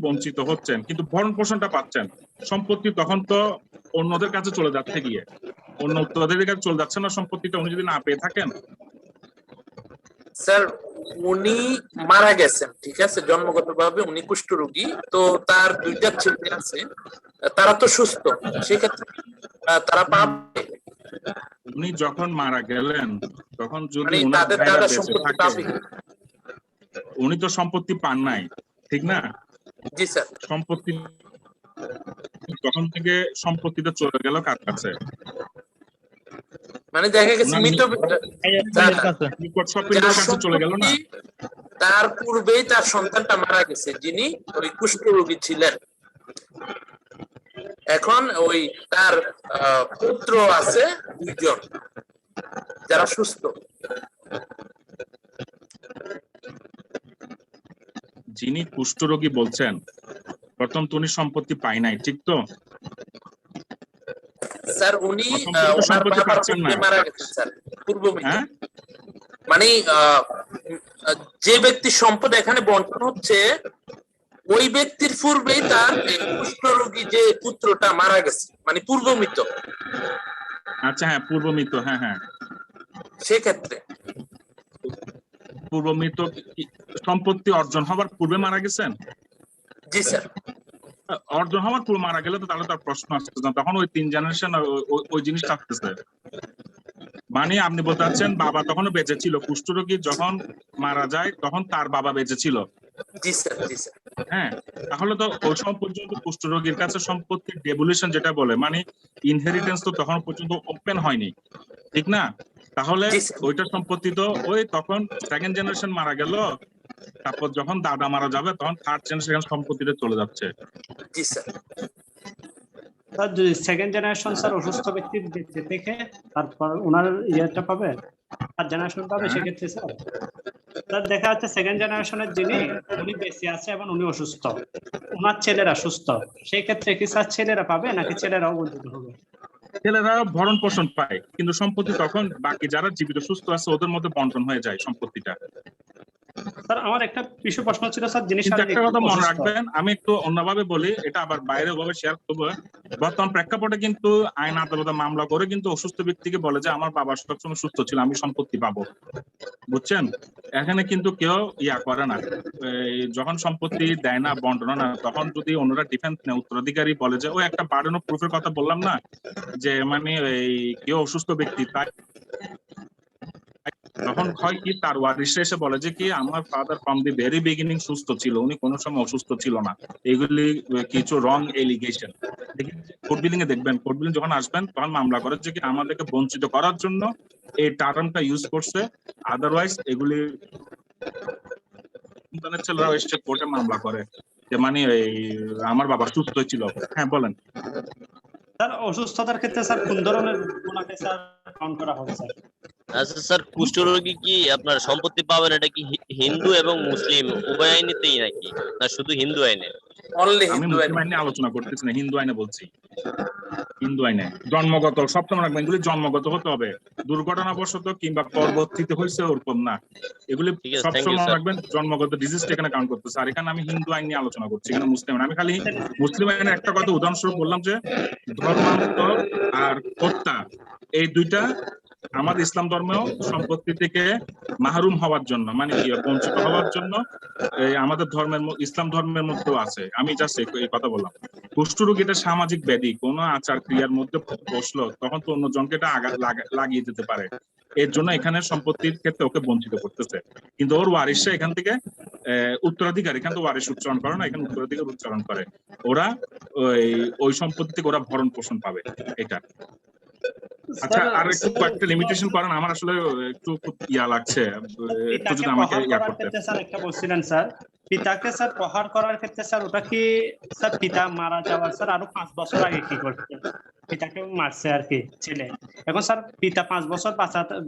বঞ্চিত হচ্ছেন কিন্তু ভরণ পোষণটা পাচ্ছেন। সম্পত্তি তখন তো অন্যদের কাছে চলে যাচ্ছে, গিয়ে অন্য উত্তরাধিকারীর কাছে চলে যাচ্ছে না সম্পত্তিটা, উনি যদি না পেয়ে থাকেন। স্যার, উনি মারা গেছেন, ঠিক আছে, জন্মগতভাবে উনি কুষ্ঠরোগী, তো তার 2টা ছেলে আছে, তারা তো সুস্থ, সেক্ষেত্রে তারা পাবে? উনি যখন মারা গেলেন তখন যদি উনি তো সম্পত্তি পান নাই, ঠিক না? জি স্যার। সম্পত্তি তখন থেকে সম্পত্তিটা চলে গেল কার কাছে? মানে দেখা গেছে চলে গেল না, তার পূর্বেই তার সন্তানটা মারা গেছে যিনি ওই কুষ্ঠরোগী ছিলেন। এখন ওই তার পুত্র আছে 2 জন যারা সুস্থ। যিনি কুষ্ঠরোগী বলছেন প্রথম তো উনি সম্পত্তি পায় নাই, ঠিক তো? স্যার, উনি মারা গেছেন স্যার পূর্বমিত, মানে যে ব্যক্তির সম্পদ এখানে বন্টন হচ্ছে ওই ব্যক্তির পূর্বেই তার কুষ্ঠরোগী যে পুত্রটা মারা গেছে, মানে পূর্বমিত। আচ্ছা, হ্যাঁ পূর্বমিত, হ্যাঁ হ্যাঁ। সেক্ষেত্রে পূর্বমৃত সম্পত্তি অর্জন হবার পূর্বে মারা গেছেন? জি স্যার। অর্জন হওয়ার পূর্বে মারা গেলে তো তাহলে তার প্রশ্ন আসছে না, তখন ওই 3 জেনারেশন ওই জিনিস থাকতেছে। মানে আপনি বলতে চাচ্ছেন বাবা তখনও বেঁচে ছিল, কুষ্ঠরোগী যখন মারা যায় তখন তার বাবা বেঁচে ছিল। জি স্যার, জি স্যার। হ্যাঁ, তাহলে তো ওই সময় পর্যন্ত কুষ্ঠরোগীর কাছে সম্পত্তির ডেভলিউশন যেটা বলে, মানে ইনহেরিটেন্স তো তখন পর্যন্ত ওপেন হয়নি, ঠিক না? তাহলে ওইটা সম্পত্তি তো ওই তখন সেকেন্ড জেনারেশন মারা গেল, তারপর যখন দাদা মারা যাবে তখন থার্ড জেনারেশন সম্পত্তিতে চলে যাচ্ছে। জি স্যার। স্যার যদি সেকেন্ড জেনারেশন স্যার অসুস্থ ব্যক্তি বেঁচে থেকে তারপর ওনার ইয়েটা পাবে, থার্ড জেনারেশন পাবে, সেক্ষেত্রে স্যার দেখা যাচ্ছে সেকেন্ড জেনারেশনের যিনি উনি বেঁচে আছে এবং উনি অসুস্থ, ওনার ছেলেরা সুস্থ, সেই ক্ষেত্রে কি স্যার ছেলেরা পাবে নাকি ছেলেরাও বঞ্চিত হবে? ছেলেরা ভরণ পোষণ পায়, কিন্তু সম্পত্তি তখন বাকি যারা জীবিত সুস্থ আছে ওদের মধ্যে বন্টন হয়ে যায় সম্পত্তিটা। স্যার আমার একটা বিশেষ প্রশ্ন ছিল স্যার, যিনি একটা কথা মনে রাখবেন, আমি একটু অন্যভাবে বলি, এটা আবার বাইরে ভাবে শেয়ার করবো। বর্তমান প্রেক্ষাপটে কিন্তু আইন আদালতে মামলা করে কিন্তু অসুস্থ ব্যক্তিকে বলে যে আমার বাবা সবসময় সুস্থ ছিল, আমি সম্পত্তি পাবো, বুঝছেন? এখানে কিন্তু কেউ ইয়া করে না, যখন সম্পত্তি দেয় না, বন্টন না, তখন যদি অন্যরা ডিফেন্স নেয়, উত্তরাধিকারী বলে যে ওই একটা বার্ডেন অফ প্রুফের কথা বললাম না, যে মানে এই কেউ অসুস্থ ব্যক্তি, তাই তখন হয় কি তার ওয়ারিশরা এসে বলে যে কি আমার father from the very beginning সুস্থ ছিল, উনি কোনো সময় অসুস্থ ছিল না, এগুলি কিছু রং এলিগেশন। কোর্ট বিলিং এ দেখবেন, কোর্ট বিলিং যখন আসবেন তখন মামলা করে যে কি আমাদেরকে বঞ্চিত করার জন্য এই টার্মটা ইউজ করছে, আদারওয়াইজ এগুলি সন্তানের ছেলেরা এসে কোর্টে মামলা করে যে মানে এই আমার বাবা সুস্থ ছিল। হ্যাঁ বলেন স্যার। অসুস্থতার ক্ষেত্রে স্যার কোন ধরনের গুণাকে স্যার কাউন্ট করা হবে স্যার? আচ্ছা স্যার, কুষ্ঠরোগী কি আপনার সম্পত্তি পাবেন, এটা কি হিন্দু এবং মুসলিম উভয় আইনেতেই নাকি না শুধু হিন্দু আইনে? আমি মুসলিম আইনে আলোচনা করতেছি না, হিন্দু আইনে বলছি। হিন্দু আইনে জন্মগত, সপ্তম রাখবেন, এগুলি জন্মগত হতে হবে, দুর্ঘটনাবশত কিংবা পরবর্তীতে হয়েছে ওরকম না, এগুলি সবসময় রাখবেন জন্মগত ডিজিজটা এখানে কাউন্ট করতেছে। আর এখানে আমি হিন্দু আইন নিয়ে আলোচনা করছি, এখানে মুসলিম আইন। আমি খালি মুসলিম আইনের একটা কথা উদাহরণস্বরূপ বললাম যে ধর্মান্তর আর হত্যা এই দুইটা আমাদের ইসলাম ধর্মেও সম্পত্তি থেকে মাহরুম হওয়ার জন্য, মানে বঞ্চিত হওয়ার জন্য আমাদের ধর্মের ইসলাম ধর্মের মধ্যেও আছে। আমি জাস্ট এই কথা বললাম। কুষ্ঠরোগ এটা সামাজিক ব্যাধি, কোন আচার ক্রিয়ার মধ্যে বসলো তখন তো অন্যজনকে এটা আঘাত লাগিয়ে দিতে পারে, এর জন্য এখানে সম্পত্তির ক্ষেত্রে ওকে বঞ্চিত করতেছে। কিন্তু ওর ওয়ারিশরা এখান থেকে উত্তরাধিকার, এখান থেকে ওয়ারিশ উচ্চারণ করে না, এখানে উত্তরাধিকার উচ্চারণ করে, ওরা ওই সম্পত্তি থেকে ওরা ভরণ পোষণ পাবে এটা। আচ্ছা, আর একটু কয়েকটা লিমিটেশন করেন, আমার আসলে একটু খুব ইয়া লাগছে, একটু যদি আমাকে ইয়া করতে। স্যার একটা বলছিলেন স্যার, পিতাকে স্যার প্রহার করার ক্ষেত্রে স্যার ওটা কি স্যার পিতা মারা যাওয়ার স্যার আরো 5 বছর আগে কি করছে? পিতাকে মারছে আর কি ছেলে, এখন স্যার পিতা 5 বছর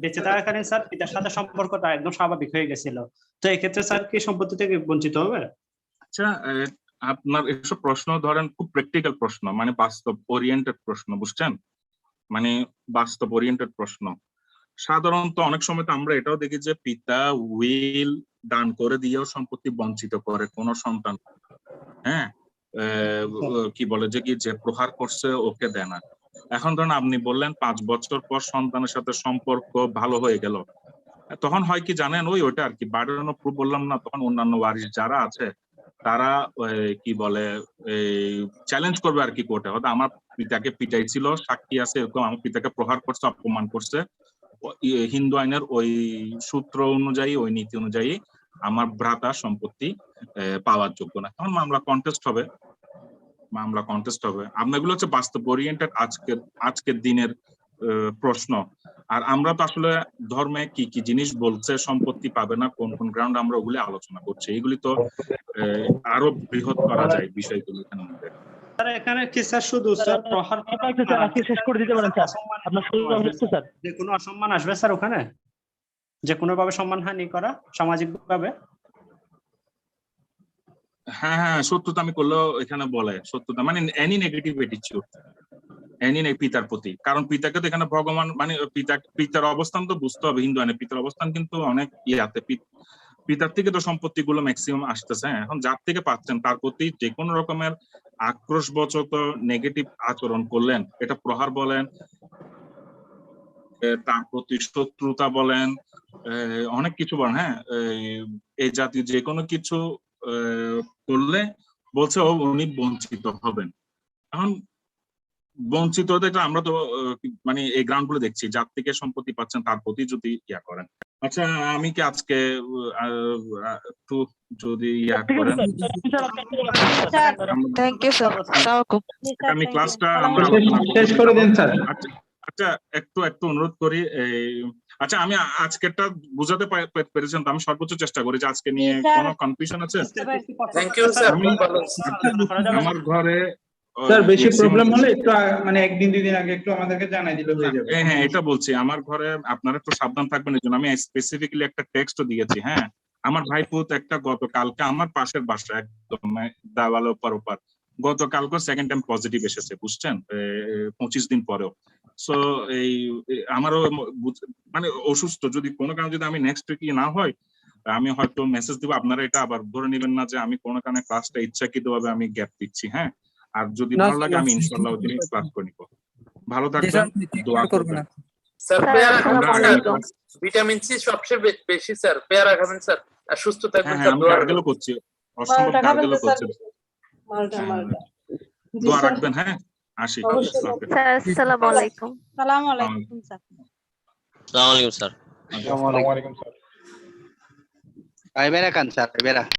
বেঁচে থাকাকালীন স্যার পিতার সাথে সম্পর্কটা একদম স্বাভাবিক হয়ে গেছিল, তো এক্ষেত্রে স্যার কি সম্পত্তি থেকে বঞ্চিত হবে? আচ্ছা, আপনার এসব প্রশ্ন ধরেন খুব প্র্যাকটিক্যাল প্রশ্ন, মানে বাস্তব ওরিয়েন্টেড প্রশ্ন, বুঝছেন? মানে বাস্তব ওরিয়েন্টেড প্রশ্ন। সাধারণত অনেক সময় তো আমরা এটাও দেখি যে পিতা উইল দান করে দিয়েও সম্পত্তি বঞ্চিত করে কোন সন্তান। হ্যাঁ, কি বলে যে কি যে প্রহার করছে ওকে দেয় না। এখন ধরুন আপনি বললেন 5 বছর পর সন্তানের সাথে সম্পর্ক ভালো হয়ে গেল, তখন হয় কি জানেন, ওইটা আর কি বার্ডেন অফ প্রুফ বললাম না, তখন অন্যান্য ওয়ারিশ যারা আছে তারা কি বলে চ্যালেঞ্জ করবে আর কি কোর্টে, হয়তো আমার পিতাকে পিটাইছিল, সাক্ষী আছে এরকম, আমার পিতাকে প্রহার করছে, অপমান করছে, হিন্দু আইনের ওই সূত্র অনুযায়ী, ওই নীতি অনুযায়ী আমার ভ্রাতা সম্পত্তি পাওয়ার যোগ্য না, তখন মামলা কন্টেস্ট হবে। আপনাগুলো হচ্ছে বাস্তব ওরিয়েন্টেড আজকের দিনের প্রশ্ন। আর আমরা তো আসলে ধর্মে কি কি জিনিস বলছে সম্পত্তি পাবে না, কোন কোন গ্রাউন্ড, আমরা ওগুলি আলোচনা করছি, এগুলি তো আরো বৃহৎ করা যায় বিষয়গুলো এখানে মধ্যে। স্যার এখানে কি স্যার শুধু স্যার প্রহার শেষ করে দিতে পারেন স্যার, আপনার স্যার যে কোনো অসম্মান আসবে স্যার ওখানে, যে কোনো ভাবে সম্মানহানি করা সামাজিক ভাবে? হ্যাঁ হ্যাঁ, সত্যতা আমি করলেও এখানে বলে সত্যতা মানে এনি নেগেটিভ অ্যাটিটিউড, পিতার প্রতি, কারণ পিতাকে তো এখানে ভগবান মানে পিতার অবস্থান তো বুঝতে হবে। হিন্দু আইনে পিতার অবস্থান কিন্তু অনেক ইয়াতে, পিতার থেকে তো সম্পত্তি গুলো ম্যাক্সিমাম আসতেছে। এখন যার থেকে পাচ্ছেন তার প্রতি যে কোনো রকমের আক্রোশবচক নেগেটিভ আচরণ করলেন, এটা প্রহার বলেন, তার প্রতি শত্রুতা বলেন, অনেক কিছু বলেন, হ্যাঁ, এই জাতীয় যে কোনো কিছু করলে বলছে উনি বঞ্চিত হবেন। এখন বঞ্চিত দেখলে আমরা তো মানে এই গ্রাউন্ড গুলো দেখছি, যার থেকে সম্পত্তি পাচ্ছেন তার প্রতি যদি ইয়া করেন। আচ্ছা, আমি কি আজকে একটু যদি ইয়া করেন, থ্যাংক ইউ স্যার। আমি ক্লাসটা শেষ করে দেন স্যার। আচ্ছা, একটু অনুরোধ করি। আচ্ছা, আমি আজকেরটা বুঝাতে পেরেছেন তো? আমি সর্বোচ্চ চেষ্টা করি যে আজকে নিয়ে কোনো কনফিউশন আছে? Thank you sir. আমার ঘরে স্যার বেশি প্রবলেম হলে একটু মানে একদিন দুই দিন আগে একটু আমাদেরকে জানাই দিলে হয়ে যাবে। হ্যাঁ, এটা বলছি, আমার ঘরে আপনারা একটু সাবধান থাকবেন। এর জন্য আমি স্পেসিফিক্যালি একটা টেক্সটও দিয়েছি। হ্যাঁ, আমার ভাইপুত একটা গতকালকে আমার পাশের বাসা একদম দাওয়াল ওপার গতকালকে সেকেন্ড টাইম পজিটিভ এসেছে, বুঝছেন, 25 দিন পরেও। সো এই আমারও মানে অসুস্থ, যদি কোনো কারণে যদি আমি নেক্সট উইক না হয়, আমি হয়তো মেসেজ দিব। আপনারা এটা আবার ধরে নেবেন না যে আমি কোনো কারণে ক্লাসটা ইচ্ছাকৃতভাবে আমি গ্যাপ দিচ্ছি। হ্যাঁ, আর যদি ভালো লাগে আমি ইনশাআল্লাহ ওই দিন ক্লাস করে নিব। ভালো থাকবেন, দোয়া করবেন। স্যার পেয়ারা খাবেন স্যার, ভিটামিন সি সবচেয়ে বেশি স্যার, পেয়ারা খাবেন স্যার, আর সুস্থ থাকবেন স্যার। আমি গার্গেলও করছি, অসম্ভব গার্গেলও করছি। দোয়া রাখবেন। হ্যাঁ, আসি। স্যার আসসালামু আলাইকুম। আসসালামু আলাইকুম স্যার। আসসালামু আলাইকুম স্যার। আসসালামু আলাইকুম স্যার। আইবেরা কান স্যার, আইবেরা।